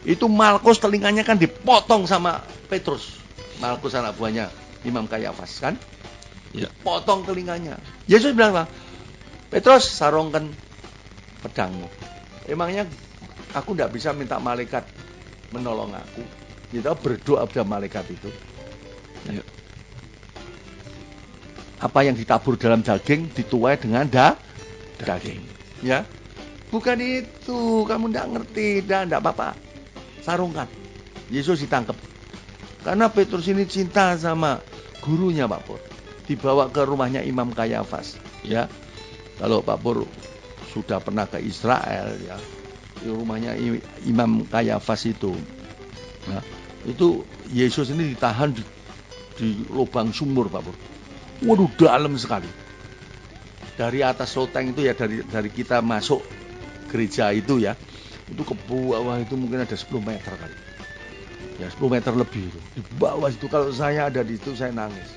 Speaker 3: Itu Malkus telinganya kan dipotong sama Petrus. Malkus anak buahnya Imam Kayafas kan?
Speaker 2: Ya.
Speaker 3: Potong telinganya. Yesus bilang apa? Petrus, sarungkan pedangmu. Emangnya aku tidak bisa minta malaikat menolong aku? Kita berdoa pada malaikat itu.
Speaker 2: Ya.
Speaker 3: Apa yang ditabur dalam daging dituai dengan daging. Ya, bukan itu. Kamu tidak ngerti, tidak apa-apa. Sarungkan. Yesus ditangkap. Karena Petrus ini cinta sama gurunya Pak Pur. Dibawa ke rumahnya Imam Kayafas. Ya, kalau Pak Pur sudah pernah ke Israel, ya, di rumahnya Imam Kayafas itu. Nah, itu Yesus ini ditahan di lubang sumur Pak Pur. Waduh, dalam sekali. Dari atas loteng itu ya, dari kita masuk gereja itu ya, itu ke bawah itu mungkin ada 10 meter kali. Ya, 10 meter lebih itu. Di bawah itu kalau saya ada di situ saya nangis.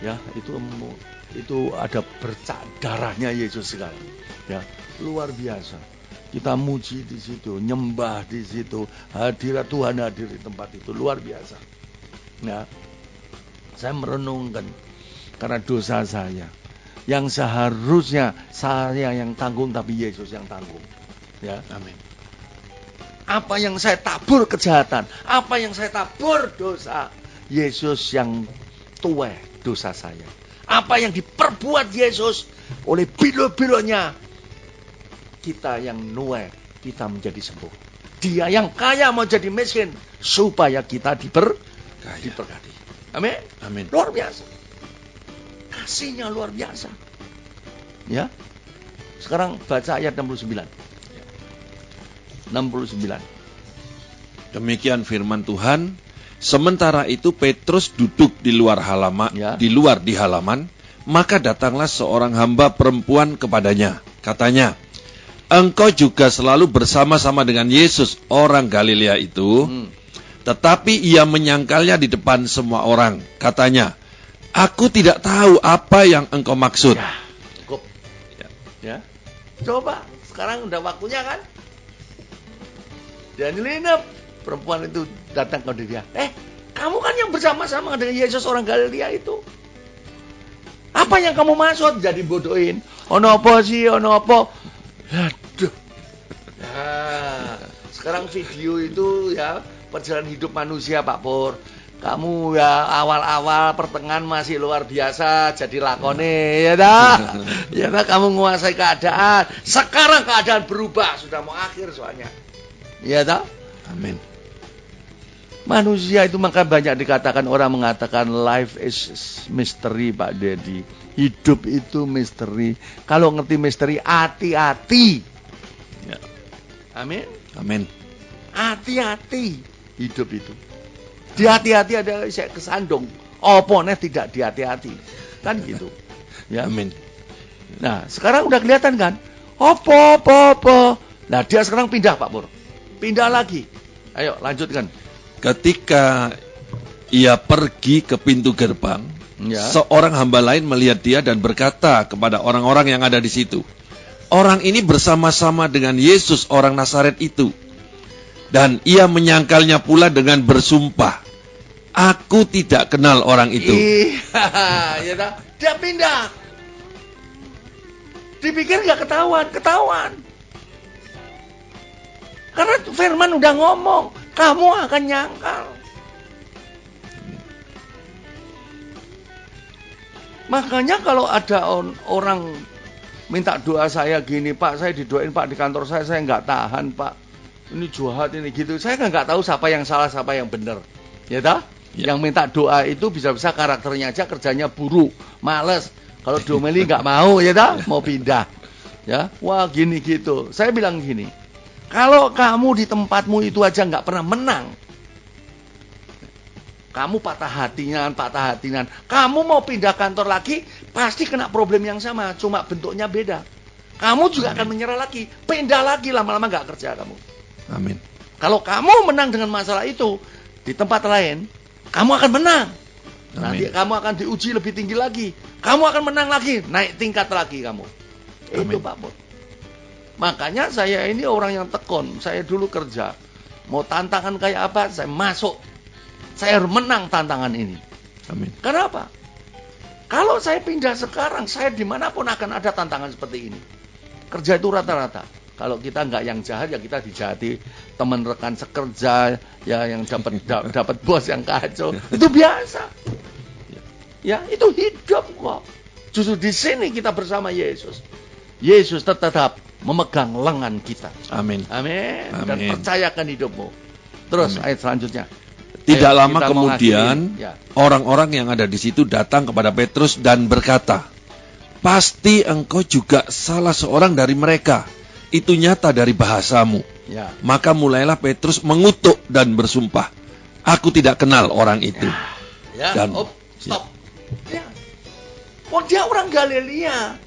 Speaker 3: Ya, itu ada bercak darahnya Yesus sekali. Ya, luar biasa. Kita muji di situ, nyembah di situ, hadirat Tuhan hadir di tempat itu, luar biasa. Ya, saya merenungkan karena dosa saya yang seharusnya saya yang tanggung tapi Yesus yang tanggung. Ya,
Speaker 2: Amin.
Speaker 3: apa yang saya tabur kejahatan, apa yang saya tabur dosa, Yesus yang tuai dosa saya. Apa yang diperbuat Yesus oleh bilo-bilonya, kita yang nuai, kita menjadi sembuh. Dia yang kaya mau jadi miskin supaya kita diberkati. Amin.
Speaker 2: Amin.
Speaker 3: Luar biasa. Kasihnya luar biasa. Ya. Sekarang baca ayat 69. 69.
Speaker 2: Demikian firman Tuhan. Sementara itu Petrus duduk di luar halaman,
Speaker 3: Ya.
Speaker 2: di halaman, maka datanglah seorang hamba perempuan kepadanya. Katanya, "Engkau juga selalu bersama-sama dengan Yesus, orang Galilea itu." Tetapi ia menyangkalnya di depan semua orang. Katanya, "Aku tidak tahu apa yang engkau maksud."
Speaker 3: Ya, cukup. Ya. Coba, sekarang udah waktunya kan? Dan Lina, perempuan itu datang ke dia. Kamu kan yang bersama-sama dengan Yesus orang Galilea itu. Apa yang kamu maksud? Jadi bodohin. Ono apa sih? Ono apa? Aduh. Nah, sekarang video itu ya perjalanan hidup manusia Pak Pur. Kamu ya awal-awal pertengahan masih luar biasa jadi lakone ya dah. Ya dah, kamu menguasai keadaan. Sekarang keadaan berubah, sudah mau akhir soalnya. Ya dah.
Speaker 2: Amin.
Speaker 3: Manusia itu maka banyak dikatakan, orang mengatakan life is mystery Pak Dedi. Hidup itu misteri. Kalau ngerti misteri, hati-hati.
Speaker 2: Ya.
Speaker 3: Amin.
Speaker 2: Amin.
Speaker 3: Hati-hati. hidup itu. Dihati-hati ada saya kesandung. Opone tidak dihati-hati. Kan gitu. Ya.
Speaker 2: Amin.
Speaker 3: Nah, sekarang udah kelihatan kan? Apa. Nah, dia sekarang pindah, Pak Pur. Pindah lagi. Ayo, lanjutkan.
Speaker 2: Ketika ia pergi ke pintu gerbang,
Speaker 3: Ya.
Speaker 2: seorang hamba lain melihat dia dan berkata kepada orang-orang yang ada di situ, "Orang ini bersama-sama dengan Yesus orang Nazaret itu." Dan ia menyangkalnya pula dengan bersumpah, "Aku tidak kenal orang itu."
Speaker 3: Iya, ya dah. Dia pindah. Dipikir nggak ketahuan. Karena firman udah ngomong, kamu akan nyangkal. Makanya kalau ada orang minta doa saya gini, Pak, saya didoain Pak di kantor saya nggak tahan Pak. Ini jahat ini gitu. Saya nggak tahu siapa yang salah, siapa yang benar. Ya dah?
Speaker 2: Ya.
Speaker 3: Yang minta doa itu bisa-bisa karakternya aja, kerjanya buruk, males. Kalau diomeli nggak mau, ya dah? Mau pindah. Ya, wah gini gitu. Saya bilang gini, kalau kamu di tempatmu itu aja nggak pernah menang, kamu patah hatian. Kamu mau pindah kantor lagi, pasti kena problem yang sama, cuma bentuknya beda. Kamu juga akan menyerah lagi, pindah lagi, lama-lama nggak kerja kamu.
Speaker 2: Amin.
Speaker 3: Kalau kamu menang dengan masalah itu di tempat lain, kamu akan menang. Nanti
Speaker 2: Amin.
Speaker 3: kamu akan diuji lebih tinggi lagi. Kamu akan menang lagi, naik tingkat lagi kamu. Itu
Speaker 2: Amin.
Speaker 3: Pak Pur. Makanya saya ini orang yang tekun. Saya dulu kerja, mau tantangan kayak apa, saya masuk. Saya harus menang tantangan ini.
Speaker 2: Amin.
Speaker 3: Kenapa? Kalau saya pindah sekarang, saya dimanapun akan ada tantangan seperti ini. Kerja itu rata-rata. Kalau kita nggak yang jahat, ya kita dijahati teman rekan sekerja, ya yang dapat bos yang kacau. Itu biasa. Ya, itu hidup kok. Justru di sini kita bersama Yesus. Yesus tetap memegang lengan kita.
Speaker 2: Amin.
Speaker 3: Amin. Dan
Speaker 2: Amin.
Speaker 3: percayakan hidupmu. Terus
Speaker 2: Amin.
Speaker 3: ayat selanjutnya.
Speaker 2: Tidak
Speaker 3: Ayo,
Speaker 2: lama
Speaker 3: kita
Speaker 2: kemudian,
Speaker 3: mengakhiri. Ya.
Speaker 2: orang-orang yang ada di situ datang kepada Petrus dan berkata, "Pasti engkau juga salah seorang dari mereka. Itu nyata dari bahasamu."
Speaker 3: Ya.
Speaker 2: Maka mulailah Petrus mengutuk dan bersumpah, "Aku tidak kenal orang itu."
Speaker 3: Ya.
Speaker 2: Dan-
Speaker 3: Stop. Ya. Oh, dia orang Galilea.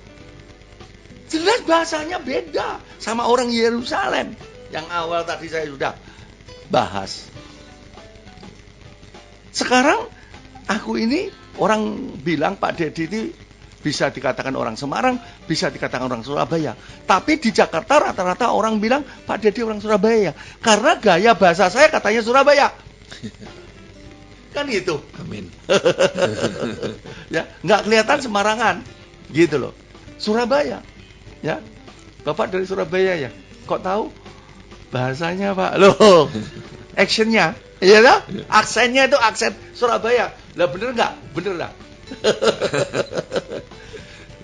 Speaker 3: Jelas bahasanya beda sama orang Yerusalem. Yang awal tadi saya sudah bahas. Sekarang aku ini orang bilang Pak Dedi itu bisa dikatakan orang Semarang, bisa dikatakan orang Surabaya. Tapi di Jakarta rata-rata orang bilang Pak Dedi orang Surabaya. Karena gaya bahasa saya katanya Surabaya. Kan gitu.
Speaker 2: Amin.
Speaker 3: Ya, nggak kelihatan Semarangan. Gitu loh. Surabaya. Ya. Bapak dari Surabaya ya. Kok tahu? Bahasanya Pak. Loh. Actionnya. Iya dah? Aksennya itu aksen Surabaya. Lah bener nggak? Bener lah.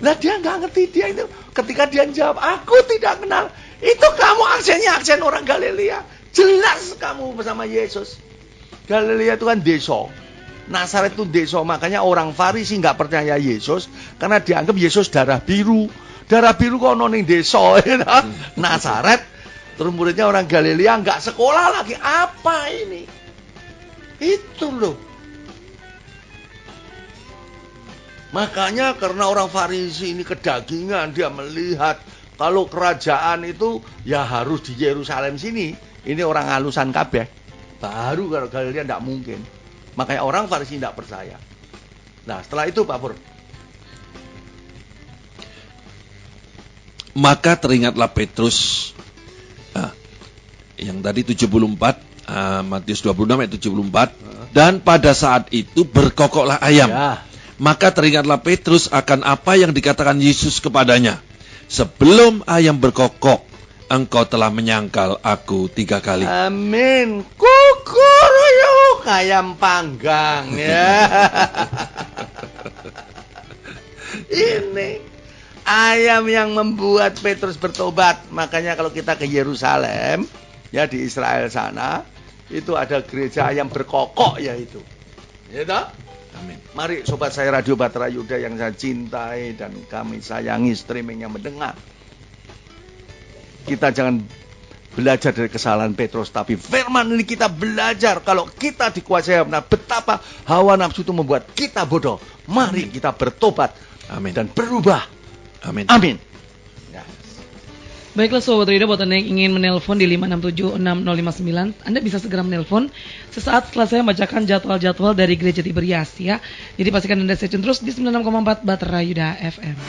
Speaker 3: Lah dia nggak ngerti, dia itu ketika dia jawab aku tidak kenal, itu kamu aksennya aksen orang Galilea. Jelas kamu bersama Yesus. Galilea itu kan desa. Nazaret itu desa, makanya orang Farisi nggak percaya Yesus karena dianggap Yesus darah biru. Darah biru kok ono ning desa, ya dah? Nazaret. Terus muridnya orang Galilea nggak sekolah lagi. Apa ini? Itu loh. Makanya karena orang Farisi ini kedagingan, dia melihat kalau kerajaan itu ya harus di Yerusalem sini. Ini orang halusan kabeh. Baru kalau Galilea tidak mungkin. Makanya orang Farisi tidak percaya. Nah setelah itu Pak Pur.
Speaker 2: Maka teringatlah Petrus, yang tadi 74, Matius 26 ayat 74, dan pada saat itu berkokoklah ayam.
Speaker 3: Ya.
Speaker 2: Maka teringatlah Petrus akan apa yang dikatakan Yesus kepadanya. Sebelum ayam berkokok, engkau telah menyangkal aku 3 kali.
Speaker 3: Amin. Kukuruyuk ayam panggang ya. Ini ayam yang membuat Petrus bertobat. Makanya kalau kita ke Yerusalem, ya di Israel sana, itu ada gereja ayam berkokok ya itu. Ya toh?
Speaker 2: Amin.
Speaker 3: Mari sobat saya Radio Batra Yuda yang saya cintai dan kami sayangi streaming yang mendengar. Kita jangan belajar dari kesalahan Petrus, tapi firman ini kita belajar kalau kita dikuasai hawa nafsu, betapa hawa nafsu itu membuat kita bodoh. Mari kita bertobat
Speaker 2: Amin.
Speaker 3: dan berubah.
Speaker 2: Amin.
Speaker 3: Amin. Ya.
Speaker 1: Baiklah Sobat Rida, buat Anda yang ingin menelpon di 5676059, Anda bisa segera menelpon sesaat setelah saya membacakan jadwal-jadwal dari Gereja Tiberias ya. Jadi pastikan Anda stay tune terus di 96,4 Batra Yuda FM.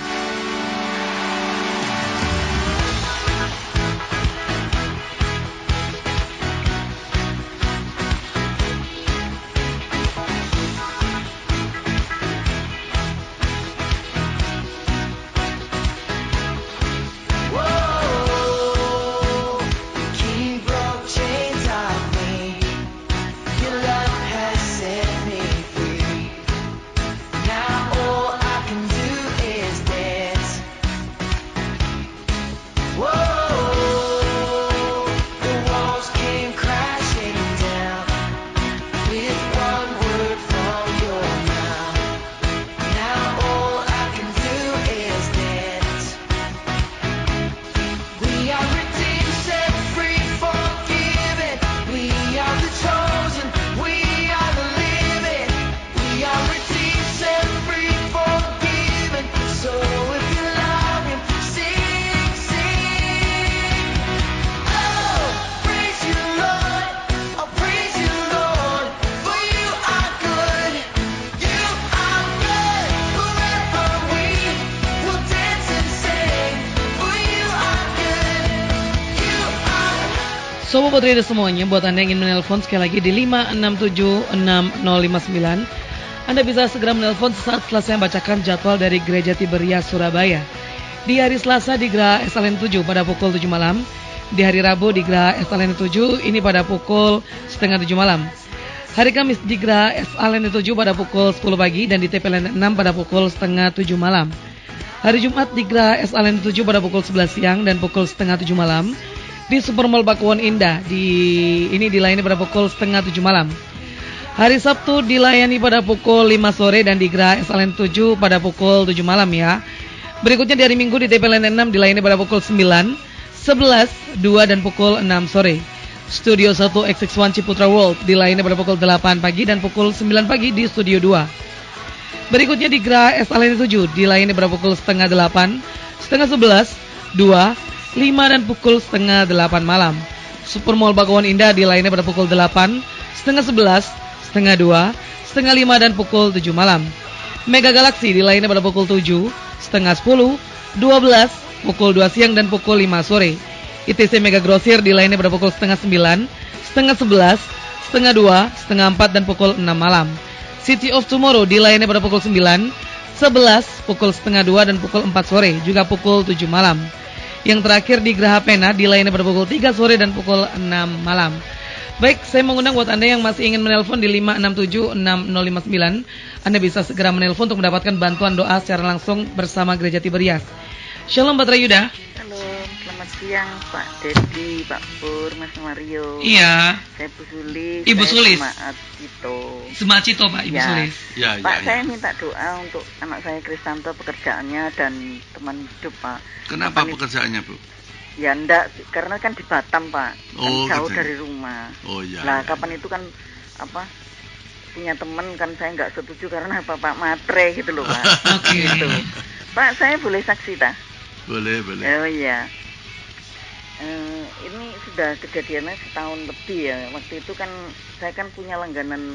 Speaker 1: Sobat Rida semuanya, buat Anda yang ingin menelpon sekali lagi di 5676059, Anda bisa segera menelpon sesaat setelah saya bacakan jadwal dari Gereja Tiberias Surabaya. Di hari Selasa di Geraha SLN 7 pada pukul 7 malam, di hari Rabu di Geraha SLN 7 ini pada pukul setengah 7 malam. Hari Kamis di Geraha SLN 7 pada pukul 10 pagi dan di TPLN 6 pada pukul setengah 7 malam. Hari Jumat di Geraha SLN 7 pada pukul 11 siang dan pukul setengah 7 malam. Di Supermall Pakuwon Indah ini dilayani pada pukul setengah 7 malam. Hari Sabtu dilayani pada pukul 5 sore dan di Geraha SLN 7 pada pukul 7 malam ya. Berikutnya di hari Minggu di TPLN 6 dilayani pada pukul 9, 11, 2 dan pukul 6 sore. Studio 1 XX1 Ciputra World dilayani pada pukul 8 pagi dan pukul 9 pagi di Studio 2. Berikutnya di Geraha SLN 7 dilayani pada pukul setengah 8, setengah 11, 2, 5 dan pukul setengah 8 malam. Supermall Pakuwon Indah dilayani pada pukul 8, setengah 11, setengah 2, setengah 5 dan pukul 7 malam. Mega Galaxy dilayani pada pukul 7, setengah 10, 12, pukul 2 siang dan pukul 5 sore. ITC Mega Grosir dilayani pada pukul setengah 9, setengah 11, setengah 2, setengah 4 dan pukul 6 malam. City of Tomorrow dilayani pada pukul 9, 11, pukul setengah 2 dan pukul 4 sore, juga pukul 7 malam. Yang terakhir di Geraha Pena dilayani pada pukul 3 sore dan pukul 6 malam. Baik, saya mengundang buat Anda yang masih ingin menelpon di 5676059. Anda bisa segera menelpon untuk mendapatkan bantuan doa secara langsung bersama Gereja Tiberias. Shalom Batra Yuda.
Speaker 4: Halo, selamat siang Pak Dedi, Pak Pur, Mas Mario.
Speaker 1: Iya.
Speaker 4: Saya Bu Sulis.
Speaker 1: Ibu Sulis.
Speaker 4: Semangat Cito.
Speaker 1: Semangat Cito Pak, Ibu
Speaker 4: Ya.
Speaker 1: Sulis.
Speaker 3: Ya,
Speaker 4: Pak, saya minta doa untuk anak saya Kristanto, pekerjaannya dan teman hidup Pak.
Speaker 5: Kenapa pekerjaannya, Bu?
Speaker 4: Ya enggak, karena kan di Batam Pak,
Speaker 5: Oh,
Speaker 4: kan jauh
Speaker 5: gitu.
Speaker 4: dari rumah.
Speaker 5: Oh iya.
Speaker 4: Lah
Speaker 5: iya.
Speaker 4: kapan itu kan punya teman kan saya nggak setuju karena Bapak matre gitu loh Pak.
Speaker 1: Oke.
Speaker 4: Gitu. Pak, saya boleh saksi tak?
Speaker 5: Boleh.
Speaker 4: Oh iya. Ini sudah kejadiannya setahun lebih ya. Waktu itu kan saya kan punya langganan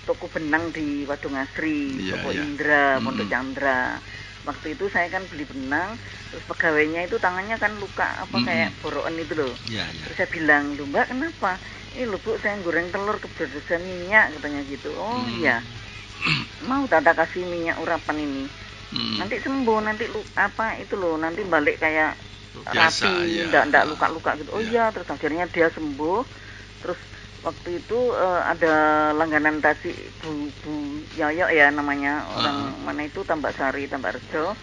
Speaker 4: toko benang di Wadongasri,
Speaker 5: Iya,
Speaker 4: toko
Speaker 5: iya.
Speaker 4: Indra, Pondok
Speaker 5: Mm-mm.
Speaker 4: Chandra. Waktu itu saya kan beli benang, terus pegawainya itu tangannya kan luka kayak borokan itu loh.
Speaker 5: Iya.
Speaker 4: Terus saya bilang, "Loh Mbak, kenapa?" "Ini loh Bu, saya goreng telur kebersihan minyak," katanya gitu. "Oh iya. Mau tata kasih minyak urapan ini. Nanti sembuh, nanti nanti balik kayak
Speaker 5: Biasa,
Speaker 4: rapi,
Speaker 5: ya.
Speaker 4: enggak luka-luka gitu." Oh
Speaker 5: Ya.
Speaker 4: iya, terus akhirnya dia sembuh. Terus waktu itu ada langganan tasi Bu Yoyo ya namanya, orang mana itu Tambak Sari, Tambak Rejo.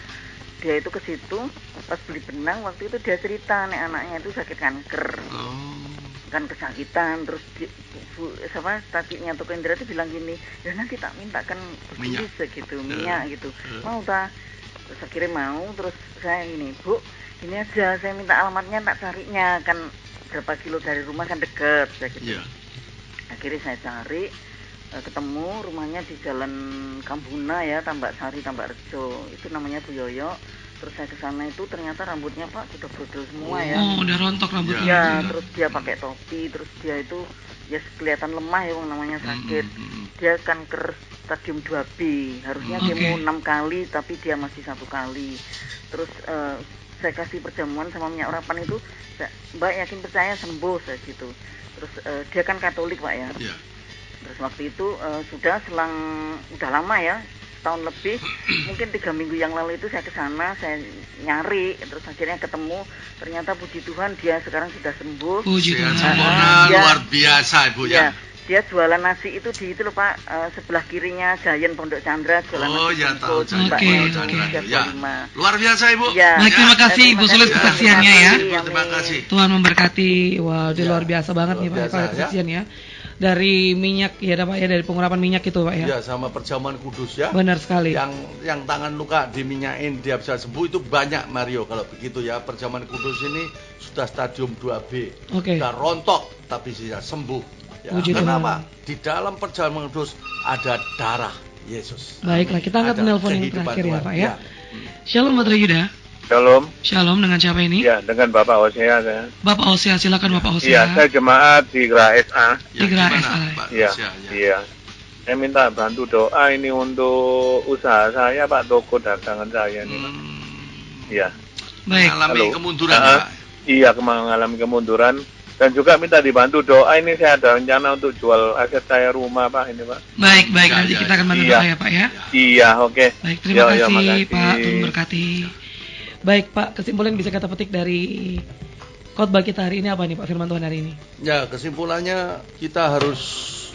Speaker 4: Dia itu ke situ pas beli benang, waktu itu dia cerita anaknya itu sakit kanker.
Speaker 5: Oh.
Speaker 4: Kan kesakitan, terus tatinya toko Indra itu bilang gini, "Ya nanti tak mintakan
Speaker 5: Minyak.
Speaker 4: gitu, minyak gitu." Mau tak? Terus akhirnya mau, terus saya ini, "Bu, Ini aja saya minta alamatnya tak carinya, kan berapa kilo dari rumah kan deket gitu.
Speaker 5: Iya.
Speaker 4: Akhirnya saya cari, ketemu rumahnya di Jalan Kambuna ya, Tambak Sari, Tambak Rejo. Itu namanya Bu Yoyo. Terus saya ke sana itu ternyata rambutnya Pak sudah brodol semua ya.
Speaker 1: Oh, udah rontok rambutnya.
Speaker 4: Ya, terus dia pakai topi, terus dia itu ya kelihatan lemah ya, namanya sakit. Dia kanker stadium 2B. Harusnya kemo 6 kali tapi dia masih 1 kali. Terus saya kasih perjamuan sama minyak urapan itu, Mbak yakin percaya sembuh saya gitu. Terus dia kan Katolik Pak ya.
Speaker 5: Iya.
Speaker 4: Terus waktu itu sudah selang udah lama ya, setahun lebih, mungkin 3 minggu yang lalu itu saya ke sana, saya nyari, terus akhirnya ketemu, ternyata puji Tuhan dia sekarang sudah sembuh.
Speaker 1: Puji
Speaker 5: Sehat
Speaker 1: Tuhan.
Speaker 5: sempurna,
Speaker 4: Dia-
Speaker 5: luar biasa Ibu ya.
Speaker 4: Dia jualan nasi itu di itu loh Pak, sebelah kirinya Giant Pondok Chandra, jualan
Speaker 5: Oh
Speaker 4: nasi
Speaker 5: ya
Speaker 4: bungkus,
Speaker 5: tahu
Speaker 1: Oke,
Speaker 4: Mbaknya
Speaker 1: oke.
Speaker 4: itu,
Speaker 5: Ya.
Speaker 4: 325.
Speaker 5: Luar biasa Ibu.
Speaker 4: Ya.
Speaker 1: Baik, terima kasih Ibu Sulis
Speaker 4: terima kasih.
Speaker 1: kesaksiannya ya.
Speaker 5: Ibu, terima kasih.
Speaker 1: Tuhan memberkati. Wow, dia
Speaker 3: Ya,
Speaker 1: luar biasa banget
Speaker 3: luar
Speaker 1: nih Pak
Speaker 3: biasa,
Speaker 1: kalau kesaksian ya. Dari minyak ya Pak ya, dari pengurapan minyak itu Pak ya.
Speaker 3: Ya, sama perjamuan kudus ya.
Speaker 1: Benar sekali.
Speaker 3: Yang tangan luka diminyain dia bisa sembuh itu banyak Mario kalau begitu ya. Perjamuan kudus ini sudah stadium 2B.
Speaker 1: Oke.
Speaker 3: Sudah rontok tapi sudah sembuh. Ya,
Speaker 1: Puji
Speaker 3: kenapa?
Speaker 1: Tuhan.
Speaker 3: Di dalam perjamuan kudus ada darah Yesus.
Speaker 1: Baiklah, kita angkat
Speaker 3: Ada
Speaker 1: telepon yang
Speaker 3: kehidupan
Speaker 1: terakhir ya
Speaker 3: Tuhan.
Speaker 1: Pak ya. Shalom Bapak Yuda.
Speaker 6: Shalom,
Speaker 1: Shalom, dengan siapa ini?
Speaker 6: ya dengan Bapak Hosea saya.
Speaker 1: Bapak Hosea, silakan Bapak Hosea.
Speaker 6: Iya, saya jemaat di Gra SA.
Speaker 5: Ya,
Speaker 1: Tigra
Speaker 5: gimana,
Speaker 1: SA.
Speaker 5: Pak
Speaker 6: Iya,
Speaker 5: Hosea, ya.
Speaker 6: iya. Saya minta bantu doa ini untuk usaha saya, Pak, toko dagangan saya ini, Pak. Iya.
Speaker 1: Baik.
Speaker 5: Mengalami
Speaker 6: Halo.
Speaker 5: kemunduran
Speaker 6: Ah,
Speaker 5: ya, Pak.
Speaker 6: Iya, mengalami kemunduran. Dan juga minta dibantu doa ini, saya ada rencana untuk jual aset saya rumah, Pak, ini, Pak.
Speaker 1: Baik, baik.
Speaker 5: Ya,
Speaker 1: Nanti
Speaker 5: ya,
Speaker 1: kita akan bantu
Speaker 6: iya.
Speaker 1: doa ya Pak ya.
Speaker 6: Iya, oke.
Speaker 1: Baik, terima kasih
Speaker 6: makasih.
Speaker 1: Pak, Tuhan berkati. Baik Pak, kesimpulan bisa kita petik dari khotbah kita hari ini apa nih Pak, firman Tuhan hari ini?
Speaker 3: Ya, kesimpulannya kita harus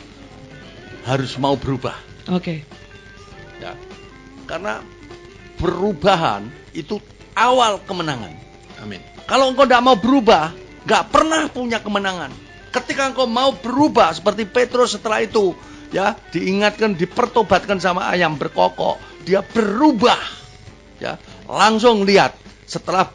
Speaker 3: mau berubah.
Speaker 1: Oke.
Speaker 3: Ya. Karena perubahan itu awal kemenangan.
Speaker 2: Amin.
Speaker 3: Kalau engkau tidak mau berubah, nggak pernah punya kemenangan. Ketika engkau mau berubah seperti Petrus setelah itu, ya diingatkan, dipertobatkan sama ayam berkokok, dia berubah. Ya, langsung lihat setelah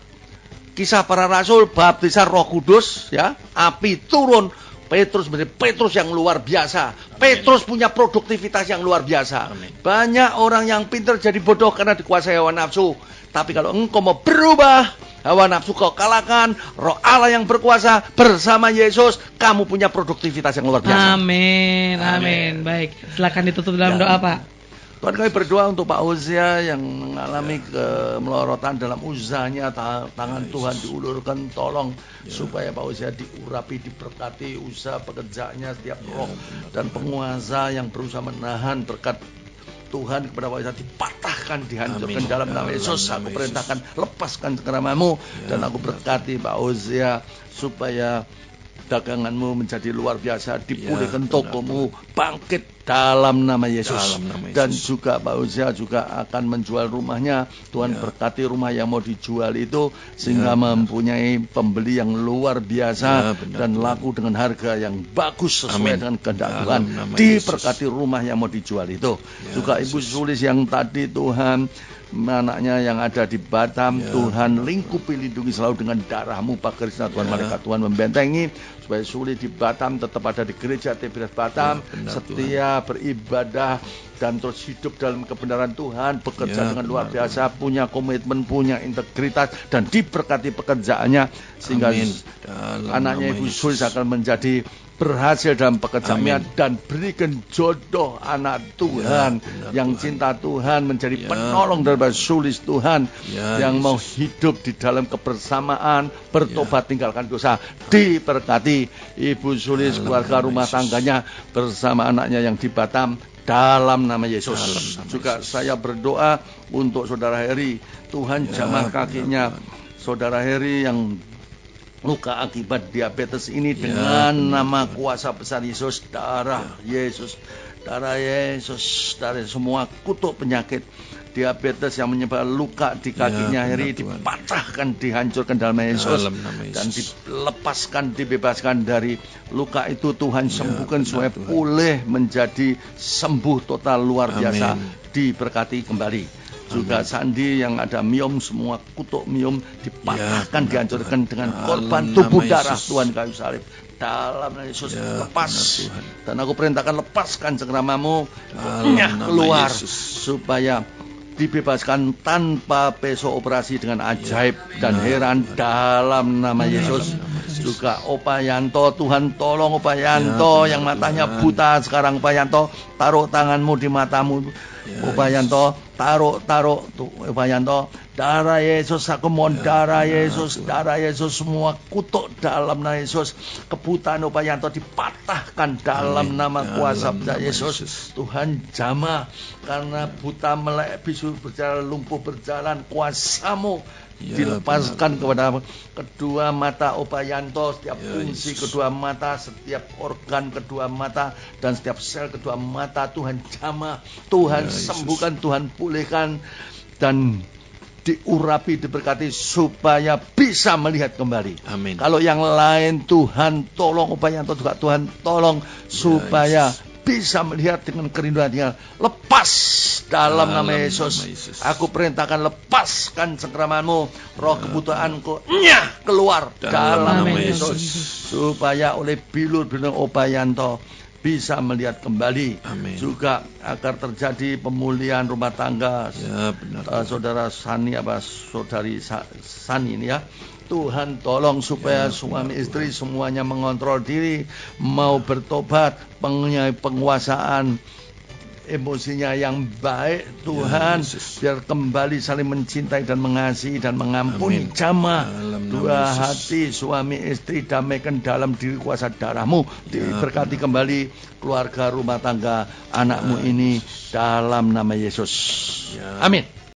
Speaker 3: Kisah Para Rasul, baptisan Roh Kudus, ya, api turun. Petrus menjadi Petrus yang luar biasa. Petrus punya produktivitas yang luar biasa.
Speaker 2: Amin.
Speaker 3: Banyak orang yang pintar jadi bodoh karena dikuasai hawa nafsu. Tapi kalau engkau mau berubah, hawa nafsu kau kalahkan, Roh Allah yang berkuasa bersama Yesus, kamu punya produktivitas yang luar biasa.
Speaker 1: Amin, amin. Baik, silakan ditutup dalam
Speaker 3: Ya.
Speaker 1: doa Pak.
Speaker 3: Tuhan, kami berdoa untuk Pak Hosea yang mengalami kemelorotan dalam usahanya. Tangan Tuhan diulurkan, tolong supaya Pak Hosea diurapi, diberkati usaha pekerjaannya, setiap roh dan penguasa yang berusaha menahan berkat Tuhan kepada Pak Hosea dipatahkan, dihancurkan
Speaker 2: Amin.
Speaker 3: dalam nama
Speaker 2: Dalam
Speaker 3: Yesus.
Speaker 2: nama
Speaker 3: Aku
Speaker 2: Yesus.
Speaker 3: perintahkan, lepaskan keramamu dan aku berkati Pak Hosea supaya daganganmu menjadi luar biasa, dipulihkan
Speaker 2: Ya,
Speaker 3: tokomu, bangkit dalam nama Yesus.
Speaker 2: Dalam nama Yesus.
Speaker 3: Dan juga Pak Hosea juga akan menjual rumahnya. Tuhan
Speaker 2: Ya.
Speaker 3: berkati rumah yang mau dijual itu sehingga
Speaker 2: Ya,
Speaker 3: mempunyai pembeli yang luar biasa
Speaker 2: Ya, benar,
Speaker 3: dan
Speaker 2: Tuhan.
Speaker 3: laku dengan harga yang bagus sesuai
Speaker 2: Amin.
Speaker 3: dengan kehendak
Speaker 2: Dalam
Speaker 3: Tuhan.
Speaker 2: nama
Speaker 3: Diberkati rumah yang mau dijual itu.
Speaker 2: Ya,
Speaker 3: Juga Ibu
Speaker 2: Yesus.
Speaker 3: Sulis yang tadi Tuhan, anaknya yang ada di Batam,
Speaker 2: Ya.
Speaker 3: Tuhan lingkupi, lindungi selalu dengan darah-Mu, Pak Krisna. Tuhan,
Speaker 2: Ya.
Speaker 3: malaikat Tuhan membentengi supaya Sulis di Batam tetap ada di gereja TBS Batam,
Speaker 2: Ya, benar,
Speaker 3: setia beribadah dan terus hidup dalam kebenaran Tuhan, bekerja
Speaker 2: Ya,
Speaker 3: dengan luar
Speaker 2: benar,
Speaker 3: biasa, punya komitmen, punya integritas, dan diberkati pekerjaannya sehingga
Speaker 2: Amin. Dalam
Speaker 3: anaknya
Speaker 2: nama
Speaker 3: Ibu
Speaker 2: Yesus.
Speaker 3: Sulis akan menjadi berhasil dalam pekerjaannya.
Speaker 2: Amin.
Speaker 3: Dan berikan jodoh anak Tuhan
Speaker 2: Ya, benar,
Speaker 3: yang
Speaker 2: Tuhan.
Speaker 3: cinta Tuhan, menjadi
Speaker 2: Ya,
Speaker 3: penolong daripada Sulis Tuhan,
Speaker 2: Ya,
Speaker 3: yang mau
Speaker 2: Yesus.
Speaker 3: hidup di dalam kebersamaan, bertobat, tinggalkan dosa. Diberkati Ibu Sulis,
Speaker 2: Dalam
Speaker 3: keluarga,
Speaker 2: nama
Speaker 3: rumah
Speaker 2: Yesus.
Speaker 3: tangganya bersama anaknya yang di Batam, dalam nama Yesus.
Speaker 2: Dalam nama
Speaker 3: Juga
Speaker 2: Yesus.
Speaker 3: saya berdoa untuk Saudara Heri, Tuhan
Speaker 2: Ya,
Speaker 3: jamah
Speaker 2: benar,
Speaker 3: kakinya.
Speaker 2: Tuhan.
Speaker 3: Saudara Heri yang luka akibat diabetes ini
Speaker 2: Ya,
Speaker 3: dengan
Speaker 2: benar,
Speaker 3: nama
Speaker 2: Tuhan.
Speaker 3: kuasa besar Yesus, darah Yesus, darah Yesus, dari semua kutuk penyakit diabetes yang menyebabkan luka di kakinya
Speaker 2: Ya,
Speaker 3: Heri
Speaker 2: benar, Tuhan.
Speaker 3: dipatahkan, dihancurkan dalam nama Yesus,
Speaker 2: Dalam nama Yesus.
Speaker 3: dan dilepaskan, dibebaskan dari luka itu. Tuhan
Speaker 2: Ya,
Speaker 3: sembuhkan
Speaker 2: benar,
Speaker 3: supaya
Speaker 2: Tuhan.
Speaker 3: pulih menjadi sembuh total luar
Speaker 2: Amin.
Speaker 3: biasa, diberkati kembali. Juga Sandi yang ada miom, semua kutuk miom dipatahkan, dihancurkan dengan korban tubuh darah Tuhan kayu salib. Dalam nama Yesus, lepas. Dan aku perintahkan lepaskan cengkramamu, keluar, supaya dibebaskan tanpa besok operasi dengan ajaib dan heran dalam nama Yesus. Juga Opayanto, Tuhan tolong Opayanto yang matanya buta sekarang. Opayanto, taruh tanganmu di matamu. Opayanto, taruh Opayanto, darah Yesus, aku mohon darah Yesus, semua kutuk dalam nama Yesus. Kebutaan Opayanto dipatahkan dalam nama kuasa Yesus. Tuhan jamah, karena buta, melek, bisu berjalan, lumpuh berjalan, kuasamu dilepaskan kepada kedua mata Opayanto, setiap fungsi kedua mata, setiap organ kedua mata, dan setiap sel kedua mata. Tuhan jamah, Tuhan sembuhkan, Tuhan pulihkan, dan diurapi, diberkati supaya bisa melihat kembali.
Speaker 2: Amin.
Speaker 3: Kalau yang lain Tuhan tolong Opayanto juga, Tuhan tolong supaya bisa melihat dengan kerinduan hatinya. Lepas dalam nama Yesus. Aku perintahkan, lepaskan cengkramanmu, roh kebutuhanku, keluar dalam nama Yesus. Supaya oleh bilur-bilur Opayanto bisa melihat kembali.
Speaker 2: Amin.
Speaker 3: Juga agar terjadi pemulihan rumah tangga. Saudara Sani, saudari Sani ini ya. Tuhan tolong supaya suami istri semuanya mengontrol diri, mau bertobat, penguasaan emosinya yang baik. Tuhan, biar kembali saling mencintai dan mengasihi dan mengampuni. Jamah dua hati suami istri, damaikan dalam diri kuasa darahmu. Diberkati kembali keluarga, rumah tangga anakmu ini dalam nama Yesus. Amin.